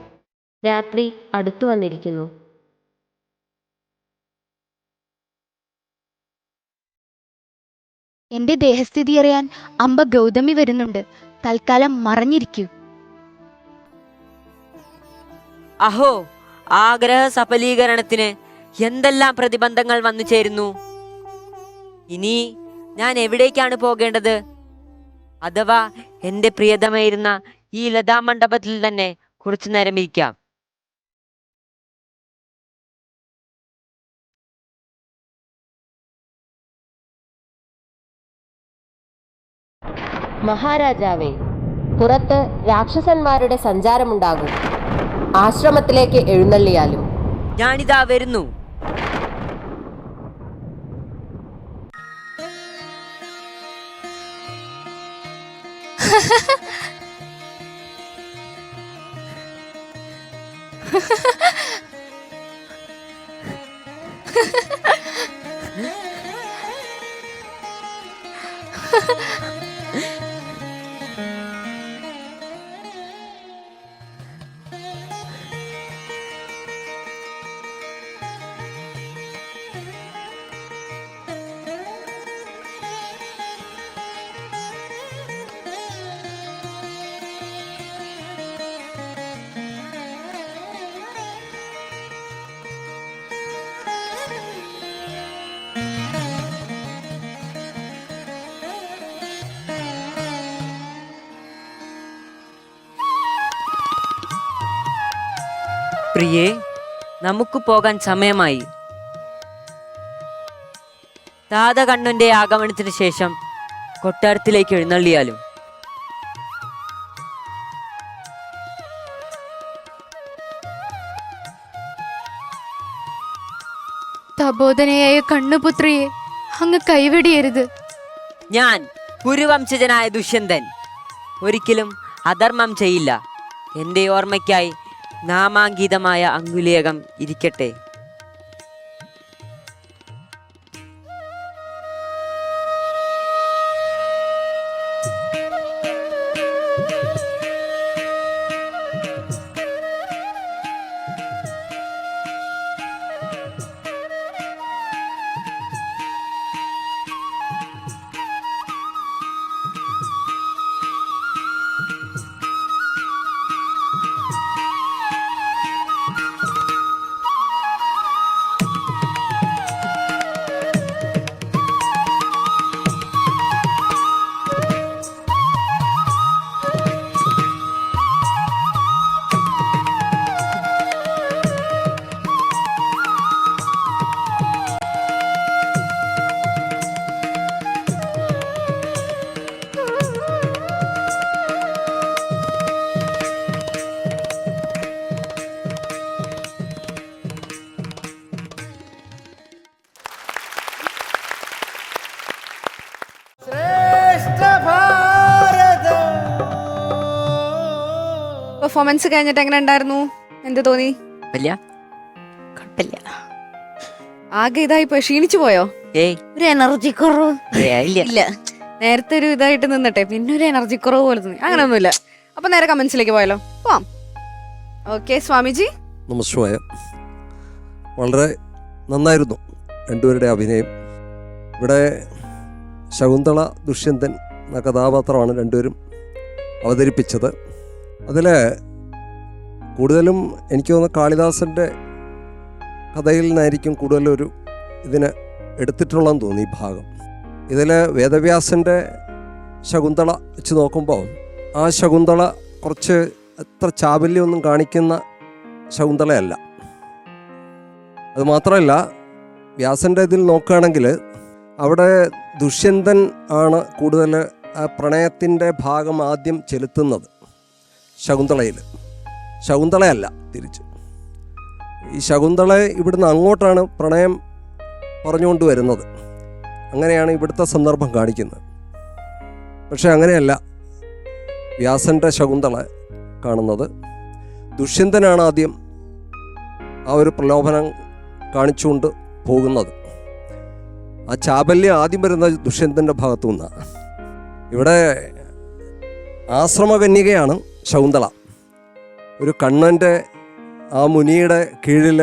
രാത്രി അടുത്തു വന്നിരിക്കുന്നു. എന്റെ ദേഹസ്ഥിതി അറിയാൻ അമ്പ ഗൗതമി വരുന്നുണ്ട്. തൽക്കാലം മറഞ്ഞിരിക്കൂ. അഹോ, ആഗ്രഹ സഫലീകരണത്തിന് എന്തെല്ലാം പ്രതിബന്ധങ്ങൾ വന്നു ചേരുന്നു. ഇനി ഞാൻ എവിടേക്കാണ് പോകേണ്ടത്? അഥവാ എന്റെ പ്രിയതമായിരുന്ന ഈ ലതാമണ്ഡപത്തിൽ തന്നെ കുറച്ചു നേരം ഇരിക്കാം. മഹാരാജാവേ, പുറത്ത് രാക്ഷസന്മാരുടെ സഞ്ചാരമുണ്ടാകും. ആശ്രമത്തിലേക്ക് എഴുന്നള്ളിയാലും. ഞാനിതാ വരുന്നു. പ്രിയേ, നമുക്ക് പോകാൻ സമയമായി. താതകണ്ണന്റെ ആഗമനത്തിന് ശേഷം കൊട്ടാരത്തിലേക്ക് എഴുന്നള്ളിയാലും. അബോധനയായ കണ്ണുപുത്രിയെ അങ്ങ് കൈവെടിയരുത്. ഞാൻ കുരുവംശജനായ ദുഷ്യന്തൻ ഒരിക്കലും അധർമ്മം ചെയ്യില്ല. എൻ്റെ ഓർമ്മയ്ക്കായി നാമാങ്കീതമായ അങ്കുലേഖം ഇരിക്കട്ടെ. ശ്രേഷ്ഠ ഭാരതം. പെർഫോമൻസ് കഴിഞ്ഞിട്ട് എങ്ങനെ ഉണ്ടായിരുന്നു? എന്ത് തോന്നി? വലിയ കുഴപ്പമില്ല. ആകെ ഇതായി പോയി, ക്ഷീണിച്ചു പോയോ? ഏയ് ഒരു എനർജി കുറവ് ഇല്ല. നേരത്തെ ഒരു ഇതായിട്ട് നിന്നിട്ടെ പിന്നെ ഒരു എനർജി കുറവ് പോലെ തോന്നി. അങ്ങനെയൊന്നുമില്ല. അപ്പൊ നേരെ കമന്റ്സിലേക്ക് പോയാലോ? പോവാം. ഓക്കെ സ്വാമിജി. നമസ്കാരം. വളരെ നന്നായിരുന്നു രണ്ടുപേരുടെ അഭിനയം. ഇവിടെ ശകുന്തള ദുഷ്യന്തൻ എന്ന കഥാപാത്രമാണ് രണ്ടുപേരും അവതരിപ്പിച്ചത്. അതിൽ കൂടുതലും എനിക്ക് തോന്നുന്നു കാളിദാസൻ്റെ കഥയിൽ നിന്നായിരിക്കും കൂടുതലൊരു ഇതിന് എടുത്തിട്ടുള്ളതെന്ന് തോന്നി ഈ ഭാഗം. ഇതിൽ വേദവ്യാസൻ്റെ ശകുന്തള വെച്ച് നോക്കുമ്പോൾ ആ ശകുന്തള കുറച്ച് അത്ര ചാബല്യമൊന്നും കാണിക്കുന്ന ശകുന്തളയല്ല. അതുമാത്രമല്ല, വ്യാസൻ്റെ ഇതിൽ നോക്കുകയാണെങ്കിൽ അവിടെ ദുഷ്യന്തൻ ആണ് കൂടുതൽ ആ പ്രണയത്തിൻ്റെ ഭാഗം ആദ്യം ചെലുത്തുന്നത് ശകുന്തളയിൽ. ശകുന്തളയല്ല തിരിച്ച്. ഈ ശകുന്തള ഇവിടുന്ന് അങ്ങോട്ടാണ് പ്രണയം പറഞ്ഞുകൊണ്ട് വരുന്നത്. അങ്ങനെയാണ് ഇവിടുത്തെ സന്ദർഭം കാണിക്കുന്നത്. പക്ഷെ അങ്ങനെയല്ല വ്യാസൻ്റെ ശകുന്തള കാണുന്നത്. ദുഷ്യന്തനാണ് ആദ്യം ആ ഒരു പ്രലോഭനം കാണിച്ചുകൊണ്ട് പോകുന്നത്. ആ ചാബല്യം ആദ്യം വരുന്ന ദുഷ്യന്തൻ്റെ ഭാഗത്തു നിന്നാണ്. ഇവിടെ ആശ്രമകന്യകയാണ് ശകുന്തള. ഒരു കണ്ണൻ്റെ ആ മുനിയുടെ കീഴിൽ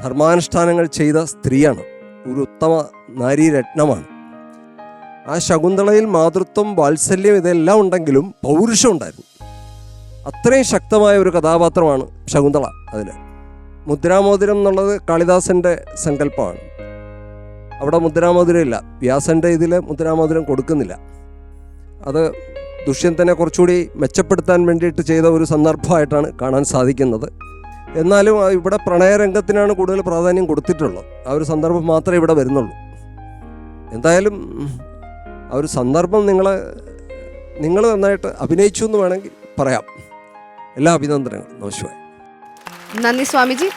ധർമാനുഷ്ഠാനങ്ങൾ ചെയ്ത സ്ത്രീയാണ്. ഒരു ഉത്തമ നാരീരത്നമാണ്. ആ ശകുന്തളയിൽ മാതൃത്വം, വാത്സല്യം ഇതെല്ലാം ഉണ്ടെങ്കിലും പൗരുഷം ഉണ്ടായിരുന്നു. അത്രയും ശക്തമായ ഒരു കഥാപാത്രമാണ് ശകുന്തള. അതിൽ മുദ്രാമോതിരം എന്നുള്ളത് കാളിദാസൻ്റെ സങ്കല്പമാണ്. അവിടെ മുദ്രാമോതിരം ഇല്ല. വ്യാസൻ്റെ ഇതിൽ മുദ്രാമോതിരം കൊടുക്കുന്നില്ല. അത് ദുഷ്യന്തനെ കുറച്ചുകൂടി മെച്ചപ്പെടുത്താൻ വേണ്ടിയിട്ട് ചെയ്ത ഒരു സന്ദർഭമായിട്ടാണ് കാണാൻ സാധിക്കുന്നത്. എന്നാലും ഇവിടെ പ്രണയരംഗത്തിനാണ് കൂടുതൽ പ്രാധാന്യം കൊടുത്തിട്ടുള്ളത്. ആ ഒരു സന്ദർഭം മാത്രമേ ഇവിടെ വരുന്നുള്ളൂ. എന്തായാലും ആ ഒരു സന്ദർഭം നിങ്ങൾ നന്നായിട്ട് അഭിനയിച്ചു എന്ന് വേണമെങ്കിൽ പറയാം. എല്ലാ അഭിനന്ദനങ്ങളും. നമസ്കാരം. നന്ദി സ്വാമിജി.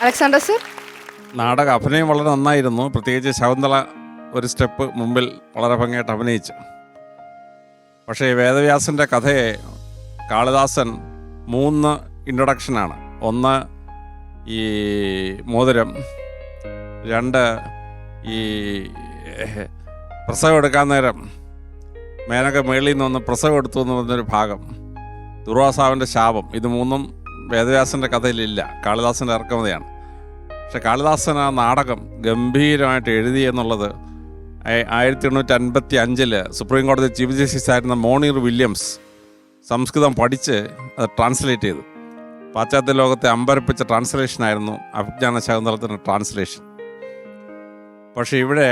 Alexander sir. നാടക അഭിനയം വളരെ നന്നായിരുന്നു. പ്രത്യേകിച്ച് ശകുന്തള ഒരു സ്റ്റെപ്പ് മുമ്പിൽ വളരെ ഭംഗിയായിട്ട് അഭിനയിച്ചു. പക്ഷേ വേദവ്യാസൻ്റെ കഥയെ കാളിദാസൻ 3 ഇൻട്രൊഡക്ഷനാണ്. 1 ഈ മോതിരം, 2 ഈ പ്രസവം എടുക്കാൻ നേരം മേനക മേളിൽ നിന്ന് വന്ന് പ്രസവം എടുത്തു എന്ന് പറഞ്ഞൊരു ഭാഗം, ദുർവാസാവിൻ്റെ ശാപം. ഇത് 3 വേദവ്യാസൻ്റെ കഥയിലില്ല, കാളിദാസൻ്റെ ഇറക്കുമതിയാണ്. പക്ഷെ കാളിദാസൻ ആ നാടകം ഗംഭീരമായിട്ട് എഴുതി എന്നുള്ളത് 1855 സുപ്രീം കോടതി ചീഫ് ജസ്റ്റിസ് ആയിരുന്ന മോണിർ വില്യംസ് സംസ്കൃതം പഠിച്ച് അത് ട്രാൻസ്ലേറ്റ് ചെയ്തു. പാശ്ചാത്യ ലോകത്തെ അമ്പരപ്പിച്ച ട്രാൻസ്ലേഷനായിരുന്നു അഭിജ്ഞാന ശകുന്തളത്തിൻ്റെ ട്രാൻസ്ലേഷൻ. പക്ഷേ ഇവിടെ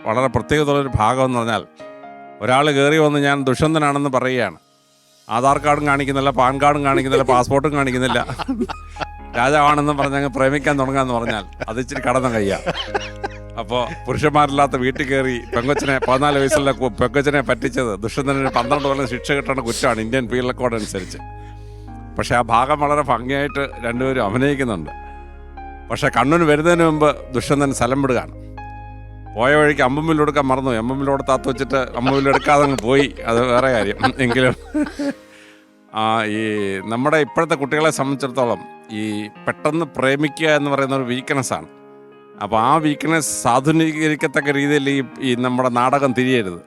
വളരെ പ്രത്യേകതയുള്ളൊരു ഭാഗം എന്ന് പറഞ്ഞാൽ, ഒരാൾ കയറി വന്ന് ഞാൻ ദുഷ്യന്തനാണെന്ന് പറയുകയാണ്. ആധാർ കാർഡും കാണിക്കുന്നില്ല, പാൻ കാർഡും കാണിക്കുന്നില്ല, പാസ്പോർട്ടും കാണിക്കുന്നില്ല, രാജാവാണെന്ന് പറഞ്ഞങ്ങ് പ്രേമിക്കാൻ തുടങ്ങാന്ന് പറഞ്ഞാൽ അത് ഇച്ചിരി കടന്ന കയ്യാ. അപ്പോൾ പുരുഷന്മാരില്ലാത്ത വീട്ടിൽ കയറി പെങ്കൊച്ചിനെ 14 വയസ്സുള്ള പെങ്കൊച്ചിനെ പറ്റിച്ചത് ദുഷ്യന്തന് 12 കൊല്ലം ശിക്ഷ കിട്ടേണ്ട കുറ്റമാണ് ഇന്ത്യൻ പീനൽ കോഡ് അനുസരിച്ച്. പക്ഷേ ആ ഭാഗം വളരെ ഭംഗിയായിട്ട് രണ്ടുപേരും അഭിനയിക്കുന്നുണ്ട്. പക്ഷേ കണ്ണൂർ വരുന്നതിന് മുമ്പ് ദുഷ്യന്തൻ സ്ഥലം വിടുകയാണ്. പോയ വഴിക്ക് അമ്പുമ്പിലെടുക്കാൻ മറന്നു. അമ്പുമ്പിലോട് താത്ത് വെച്ചിട്ട് അമ്പുമ്പിലെടുക്കാതെ അങ്ങ് പോയി. അത് വേറെ കാര്യം. എങ്കിലും ഈ നമ്മുടെ ഇപ്പോഴത്തെ കുട്ടികളെ സംബന്ധിച്ചിടത്തോളം ഈ പെട്ടെന്ന് പ്രേമിക്കുക എന്ന് പറയുന്ന ഒരു വീക്ക്നെസ്സാണ്. അപ്പോൾ ആ വീക്ക്നെസ് സാധൂനീകരിക്കത്തക്ക രീതിയിൽ ഈ നമ്മുടെ നാടകം തിരിയരുത്.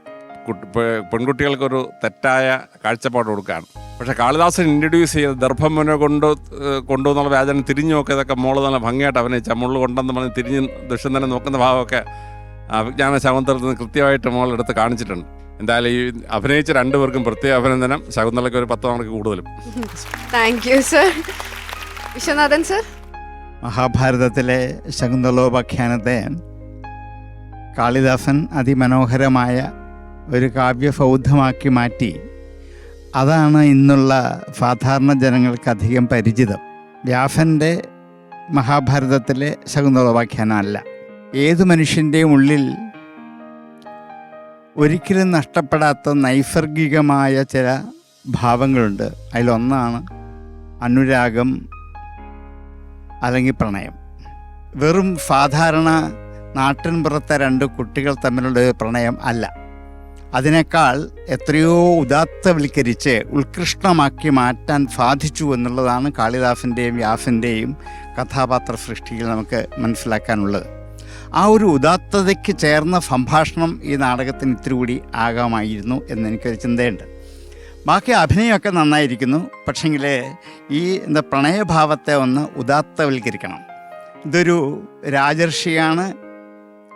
പെൺകുട്ടികൾക്കൊരു തെറ്റായ കാഴ്ചപ്പാട് കൊടുക്കുകയാണ്. പക്ഷേ കാളിദാസൻ ഇൻട്രൊഡ്യൂസ് ചെയ്ത് ദർഭമ്മനെ കൊണ്ടുവന്നുള്ള വ്യാജനം തിരിഞ്ഞു നോക്കിയതൊക്കെ മോള് നല്ല ഭംഗിയായിട്ട് അഭിനയിച്ച മുള്ളു കൊണ്ടെന്ന് പറഞ്ഞ് തിരിഞ്ഞ് ദുഷ്യന്തനെ നോക്കുന്ന ഭാവമൊക്കെ വിജ്ഞാന ശകുന്തളത്തിൽ നിന്ന് കൃത്യമായിട്ട് മോളെടുത്ത് കാണിച്ചിട്ടുണ്ട്. എന്തായാലും ഈ അഭിനയിച്ച രണ്ടുപേർക്കും പ്രത്യേക അഭിനന്ദനം. ശകുന്തളയ്ക്ക് ഒരു 10 മാർക്ക് കൂടുതലും. Thank you sir. Viswanathan sir. മഹാഭാരതത്തിലെ ശകുന്തളോപാഖ്യാനത്തെ കാളിദാസൻ അതിമനോഹരമായ ഒരു കാവ്യഫൗദ്ധമാക്കി മാറ്റി. അതാണ് ഇന്നുള്ള സാധാരണ ജനങ്ങൾക്ക് അധികം പരിചിതം. വ്യാസൻ്റെ മഹാഭാരതത്തിലെ ശകുന്തളോപാഖ്യാനം അല്ല. ഏതു മനുഷ്യൻ്റെയും ഉള്ളിൽ ഒരിക്കലും നഷ്ടപ്പെടാത്ത നൈസർഗികമായ ചില ഭാവങ്ങളുണ്ട്. അതിലൊന്നാണ് അനുരാഗം അല്ലെങ്കിൽ പ്രണയം. വെറും സാധാരണ നാട്ടിൻപുറത്തെ രണ്ട് കുട്ടികൾ തമ്മിലുള്ള ഒരു പ്രണയം അല്ല. അതിനേക്കാൾ എത്രയോ ഉദാത്തവൽക്കരിച്ച് ഉത്കൃഷ്ടമാക്കി മാറ്റാൻ സാധിച്ചു എന്നുള്ളതാണ് കാളിദാസൻ്റെയും വ്യാസൻ്റെയും കഥാപാത്ര സൃഷ്ടിയിൽ നമുക്ക് മനസ്സിലാക്കാനുള്ളത്. ആ ഒരു ഉദാത്തതയ്ക്ക് ചേർന്ന സംഭാഷണം ഈ നാടകത്തിന് ഇത്തിരി കൂടി ആകാമായിരുന്നു എന്നെനിക്കൊരു ചിന്തയുണ്ട്. ബാക്കി അഭിനയമൊക്കെ നന്നായിരിക്കുന്നു. പക്ഷെങ്കിൽ ഈ പ്രണയഭാവത്തെ ഒന്ന് ഉദാത്തവൽക്കരിക്കണം. ഇതൊരു രാജർഷിയാണ്,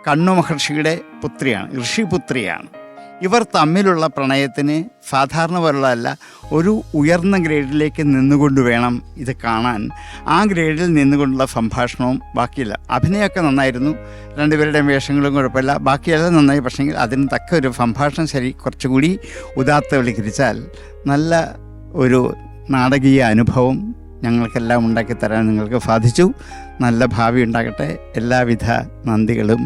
കണ്ണു മഹർഷിയുടെ പുത്രിയാണ്, ഋഷിപുത്രിയാണ്. ഇവർ തമ്മിലുള്ള പ്രണയത്തിന് സാധാരണ പോലുള്ളതല്ല, ഒരു ഉയർന്ന ഗ്രേഡിലേക്ക് നിന്നുകൊണ്ട് വേണം ഇത് കാണാൻ. ആ ഗ്രേഡിൽ നിന്നുകൊണ്ടുള്ള സംഭാഷണവും ബാക്കിയില്ല. അഭിനയമൊക്കെ നന്നായിരുന്നു, രണ്ടുപേരുടെയും വേഷങ്ങളും കുഴപ്പമില്ല, ബാക്കിയെല്ലാം നന്നായി. പക്ഷേങ്കിൽ അതിന് തക്ക ഒരു സംഭാഷണം ശരി കുറച്ചുകൂടി ഉദാത്തവൽക്കരിച്ചാൽ നല്ല ഒരു നാടകീയ അനുഭവം ഞങ്ങൾക്കെല്ലാം ഉണ്ടാക്കിത്തരാൻ നിങ്ങൾക്ക് സാധിച്ചു. നല്ല ഭാവി ഉണ്ടാകട്ടെ. എല്ലാവിധ നന്ദികളും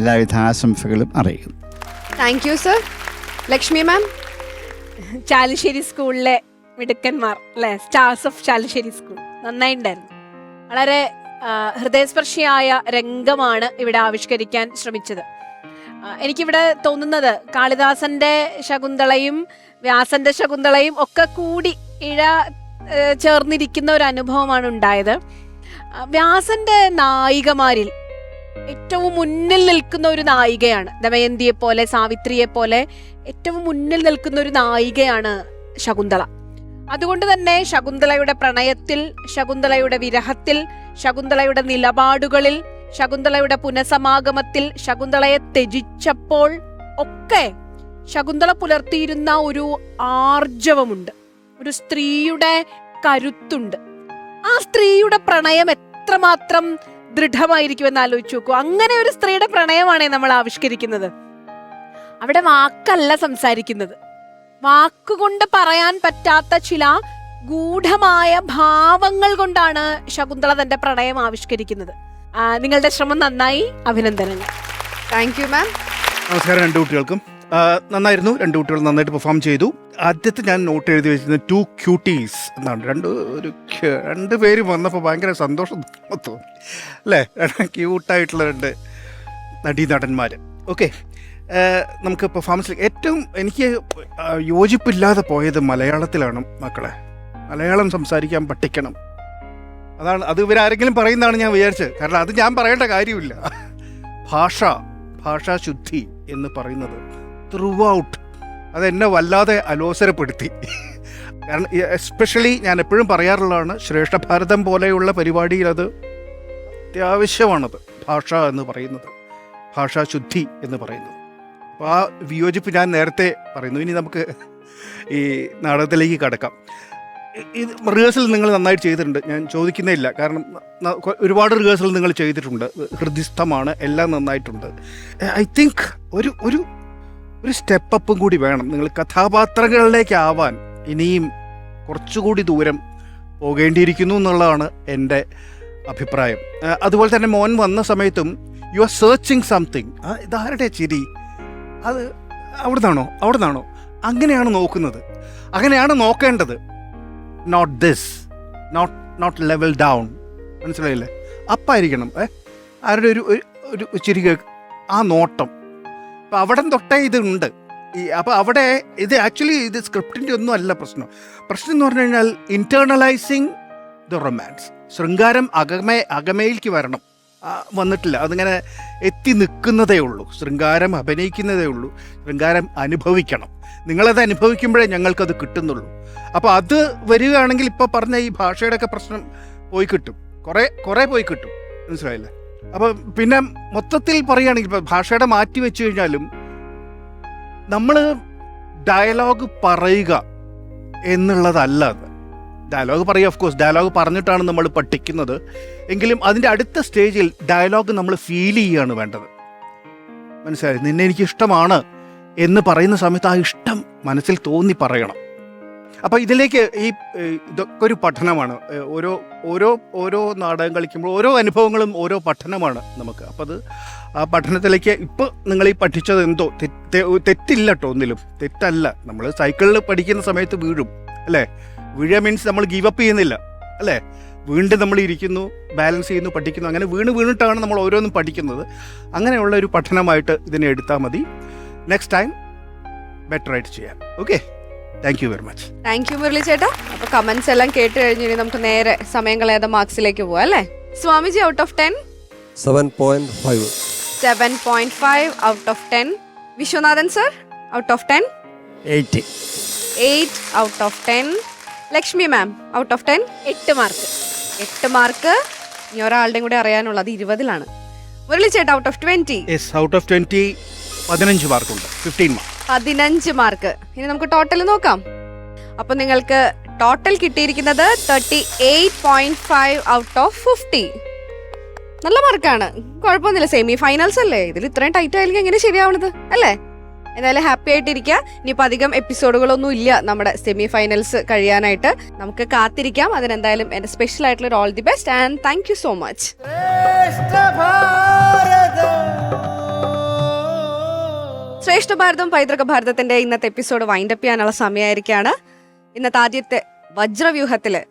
എല്ലാവിധ ആശംസകളും അറിയിക്കുന്നു. Thank you sir. Lakshmi ma'am. Chalissery സ്കൂളിലെ മിടുക്കന്മാർ അല്ലേ, സ്റ്റാർസ് ഓഫ് ചാലിശ്ശേരി സ്കൂൾ നന്നായിട്ടുണ്ടായിരുന്നു. വളരെ ഹൃദയസ്പർശിയായ രംഗമാണ് ഇവിടെ ആവിഷ്കരിക്കാൻ ശ്രമിച്ചത്. എനിക്കിവിടെ തോന്നുന്നത് കാളിദാസന്റെ ശകുന്തളയും വ്യാസന്റെ ശകുന്തളയും ഒക്കെ കൂടി ചേർന്നിരിക്കുന്ന ഒരു അനുഭവമാണ് ഉണ്ടായത്. വ്യാസന്റെ നായികമാരിൽ ഏറ്റവും മുന്നിൽ നിൽക്കുന്ന ഒരു നായികയാണ് ദമയന്തിയെ പോലെ, സാവിത്രിയെ പോലെ ഏറ്റവും മുന്നിൽ നിൽക്കുന്ന ഒരു നായികയാണ് ശകുന്തള. അതുകൊണ്ട് തന്നെ ശകുന്തളയുടെ പ്രണയത്തിൽ, ശകുന്തളയുടെ വിരഹത്തിൽ, ശകുന്തളയുടെ നിലപാടുകളിൽ, ശകുന്തളയുടെ പുനഃസമാഗമത്തിൽ, ശകുന്തളയെ ത്യജിച്ചപ്പോൾ ഒക്കെ ശകുന്തള പുലർത്തിയിരുന്ന ഒരു ആർജവമുണ്ട്, ഒരു സ്ത്രീയുടെ കരുത്തുണ്ട്. ആ സ്ത്രീയുടെ പ്രണയം എത്രമാത്രം ദൃഢമായിരിക്കുമെന്ന് ആലോചിച്ച് നോക്കൂ. അങ്ങനെ ഒരു സ്ത്രീയുടെ പ്രണയമാണ് നമ്മൾ ആവിഷ്കരിക്കുന്നത്. അവിടെ വാക്കല്ല സംസാരിക്കുന്നത്, വാക്കുകൊണ്ട് പറയാൻ പറ്റാത്ത ചില ഗൂഢമായ ഭാവങ്ങൾ കൊണ്ടാണ് ശകുന്തള തന്റെ പ്രണയം ആവിഷ്കരിക്കുന്നത്. നിങ്ങളുടെ ശ്രമം നന്നായി, അഭിനന്ദനങ്ങൾ. Thank you ma'am. നമസ്കാരം രണ്ടു കുട്ടികൾക്കും. നന്നായിരുന്നു, രണ്ടു കുട്ടികൾ നന്നായിട്ട് പെർഫോം ചെയ്തു. ആദ്യത്തെ ഞാൻ നോട്ട് എഴുതി വെച്ചിരുന്നത് 2 ക്യൂട്ടീസ് എന്നാണ്. രണ്ട് പേര് വന്നപ്പോൾ ഭയങ്കര സന്തോഷം തോന്നി അല്ലേ, ക്യൂട്ടായിട്ടുള്ള 2 നടീനടന്മാർ. ഓക്കെ, നമുക്ക് പെർഫോമൻസിൽ ഏറ്റവും എനിക്ക് യോജിപ്പില്ലാതെ പോയത് മലയാളത്തിലാണ്. മക്കളെ, മലയാളം സംസാരിക്കാൻ പഠിക്കണം. അതാണ്, അത് ഇവരാരെങ്കിലും പറയുന്നതാണ് ഞാൻ വിചാരിച്ചത്. കാരണം അത് ഞാൻ പറയേണ്ട കാര്യമില്ല. ഭാഷാശുദ്ധി എന്ന് പറയുന്നത് ത്രൂ ഔട്ട് അതെന്നെ വല്ലാതെ അലോസരപ്പെടുത്തി. കാരണം എസ്പെഷ്യലി ഞാൻ എപ്പോഴും പറയാറുള്ളതാണ്, ശ്രേഷ്ഠ ഭാരതം പോലെയുള്ള പരിപാടിയിൽ അത് അത്യാവശ്യമാണത്. ഭാഷ എന്ന് പറയുന്നത്, ഭാഷാശുദ്ധി എന്ന് പറയുന്നത്. അപ്പോൾ ആ വിയോജിപ്പ് ഞാൻ നേരത്തെ പറയുന്നു. ഇനി നമുക്ക് ഈ നാടകത്തിലേക്ക് കടക്കാം. ഇത് റിഹേഴ്സൽ നിങ്ങൾ നന്നായിട്ട് ചെയ്തിട്ടുണ്ട്, ഞാൻ ചോദിക്കുന്നേ ഇല്ല. കാരണം ഒരുപാട് റിഹേഴ്സൽ നിങ്ങൾ ചെയ്തിട്ടുണ്ട്, ഹൃദിസ്ഥമാണ്, എല്ലാം നന്നായിട്ടുണ്ട്. ഐ തിങ്ക് ഒരു സ്റ്റെപ്പ് അപ്പും കൂടി വേണം. നിങ്ങൾ കഥാപാത്രങ്ങളിലേക്കാവാൻ ഇനിയും കുറച്ചുകൂടി ദൂരം പോകേണ്ടിയിരിക്കുന്നു എന്നുള്ളതാണ് എൻ്റെ അഭിപ്രായം. അതുപോലെ തന്നെ മോൻ വന്ന സമയത്തും യു ആർ സെർച്ചിങ് സംതിങ്. ഇതാരുടെ ചിരി, അത് അവിടുന്നാണോ അങ്ങനെയാണ് നോക്കുന്നത്, അങ്ങനെയാണ് നോക്കേണ്ടത്. Not this, not level down. മനസ്സിലായില്ലേ? അപ്പായിരിക്കണം. ആരുടെ ഒരു ചിരി ആ നോട്ടം, അപ്പം അവിടെ തൊട്ടേ ഇതുണ്ട്. അപ്പോൾ അവിടെ ഇത് ആക്ച്വലി ഇത് സ്ക്രിപ്റ്റിൻ്റെ ഒന്നും അല്ല പ്രശ്നം എന്ന് പറഞ്ഞു കഴിഞ്ഞാൽ ഇൻറ്റേർണലൈസിങ് ദ റൊമാൻസ്. ശൃംഗാരം അകമയിലേക്ക് വരണം, വന്നിട്ടില്ല. അതിങ്ങനെ എത്തി നിൽക്കുന്നതേ ഉള്ളൂ. ശൃംഗാരം അഭിനയിക്കുന്നതേ ഉള്ളൂ. ശൃംഗാരം അനുഭവിക്കണം. നിങ്ങളത് അനുഭവിക്കുമ്പോഴേ ഞങ്ങൾക്കത് കിട്ടുന്നുള്ളൂ. അപ്പോൾ അത് വരികയാണെങ്കിൽ ഇപ്പോൾ പറഞ്ഞ ഈ ഭാഷയുടെയൊക്കെ പ്രശ്നം പോയി കിട്ടും, കുറേ പോയി കിട്ടും. മനസ്സിലായില്ലേ? അപ്പോൾ പിന്നെ മൊത്തത്തിൽ പറയുകയാണെങ്കിൽ ഇപ്പോൾ ഭാഷയുടെ മാറ്റി വെച്ച് കഴിഞ്ഞാലും നമ്മൾ ഡയലോഗ് പറയുക എന്നുള്ളതല്ല അത്. ഡയലോഗ് പറയുക, ഓഫ് കോഴ്സ് ഡയലോഗ് പറഞ്ഞിട്ടാണ് നമ്മൾ പഠിക്കുന്നത്. എങ്കിലും അതിൻ്റെ അടുത്ത സ്റ്റേജിൽ ഡയലോഗ് നമ്മൾ ഫീൽ ചെയ്യുകയാണ് വേണ്ടത്. മനസ്സിലായി? നിന്നെ എനിക്ക് ഇഷ്ടമാണ് എന്ന് പറയുന്ന സമയത്ത് ആ ഇഷ്ടം മനസ്സിൽ തോന്നി പറയണം. അപ്പോൾ ഇതിലേക്ക് ഇതൊക്കെ ഒരു പഠനമാണ്. ഓരോ നാടകം കളിക്കുമ്പോൾ ഓരോ അനുഭവങ്ങളും ഓരോ പഠനമാണ് നമുക്ക്. അപ്പോൾ അത് ആ പഠനത്തിലേക്ക് ഇപ്പോൾ നിങ്ങൾ ഈ പഠിച്ചത് എന്തോ തെറ്റില്ല കേട്ടോ, ഒന്നിലും തെറ്റല്ല. നമ്മൾ സൈക്കിളിൽ പഠിക്കുന്ന സമയത്ത് വീഴും അല്ലേ? വീഴുക മീൻസ് നമ്മൾ ഗീവ് അപ്പ് ചെയ്യുന്നില്ല അല്ലേ? വീണ്ടും നമ്മൾ ഇരിക്കുന്നു, ബാലൻസ് ചെയ്യുന്നു, പഠിക്കുന്നു. അങ്ങനെ വീണിട്ടാണ് നമ്മൾ ഓരോന്നും പഠിക്കുന്നത്. അങ്ങനെയുള്ള ഒരു പഠനമായിട്ട് ഇതിനെ എടുത്താൽ മതി. നെക്സ്റ്റ് ടൈം ബെറ്റർ ആയിട്ട് ചെയ്യാം. Okay, thank you very much. Thank you Murali ചേട്ടാ. അപ്പൊ കമന്റ്സ് എല്ലാം കേട്ട് കഴിഞ്ഞ് നമുക്ക് നേരെ സമയം കളയാതെ മാർക്സിലേക്ക് പോവാം അല്ലേ? Swamiji out of 10 7.5. 7.5 out of 10. Viswanathan sir out of 10 8 out of 10. Lakshmi ma'am out of 10 8 mark. 8 mark. ഇനി ഒരാളുടെയും കൂടെ അറിയാനുള്ളത് 20-ലാണ്. മുരളി ചേട്ടാ ഔട്ട് ഓഫ് 20 ഔട്ട് ഓഫ് 20 15 മാർക്കുണ്ട്. 15 മാർക്ക്. 15 മാർക്ക്. ഇനി നമുക്ക് ടോട്ടൽ നോക്കാം. അപ്പൊ നിങ്ങൾക്ക് ടോട്ടൽ കിട്ടിയിരിക്കുന്നത് 38.5 ഔട്ട് ഓഫ് 50. നല്ല മാർക്കാണ്, കുഴപ്പമൊന്നുമില്ല. സെമി ഫൈനൽസ് അല്ലേ, ഇതിൽ ഇത്രയും ടൈറ്റ് ആയിരിക്കും എങ്ങനെ ശരിയാവണത് അല്ലേ? എന്തായാലും ഹാപ്പി ആയിട്ടിരിക്കുക. ഇനിയിപ്പോൾ അധികം എപ്പിസോഡുകളൊന്നും ഇല്ല നമ്മുടെ സെമി ഫൈനൽസ് കഴിയാനായിട്ട്. നമുക്ക് കാത്തിരിക്കാം. അതിനെന്തായാലും എൻ്റെ സ്പെഷ്യൽ ആയിട്ടുള്ള all the best and thank you so much. ശ്രേഷ്ഠ ഭാരതം പൈതൃക ഭാരതത്തിന്റെ ഇന്നത്തെ എപ്പിസോഡ് വൈൻഡപ്പ് ചെയ്യാനുള്ള സമയമായിരിക്കുകയാണ്. ഇന്നത്തെ ആദ്യത്തെ വജ്രവ്യൂഹത്തില്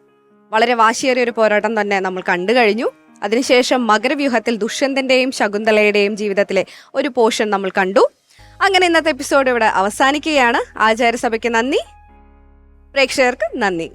വളരെ വാശിയേറിയ ഒരു പോരാട്ടം തന്നെ നമ്മൾ കണ്ടു കഴിഞ്ഞു. അതിനുശേഷം മകരവ്യൂഹത്തിൽ ദുഷ്യന്തന്റെയും ശകുന്തളയുടെയും ജീവിതത്തിലെ ഒരു പോർഷൻ നമ്മൾ കണ്ടു. അങ്ങനെ ഇന്നത്തെ എപ്പിസോഡ് ഇവിടെ അവസാനിക്കുകയാണ്. ആചാര്യസഭയ്ക്ക് നന്ദി, പ്രേക്ഷകർക്ക് നന്ദി.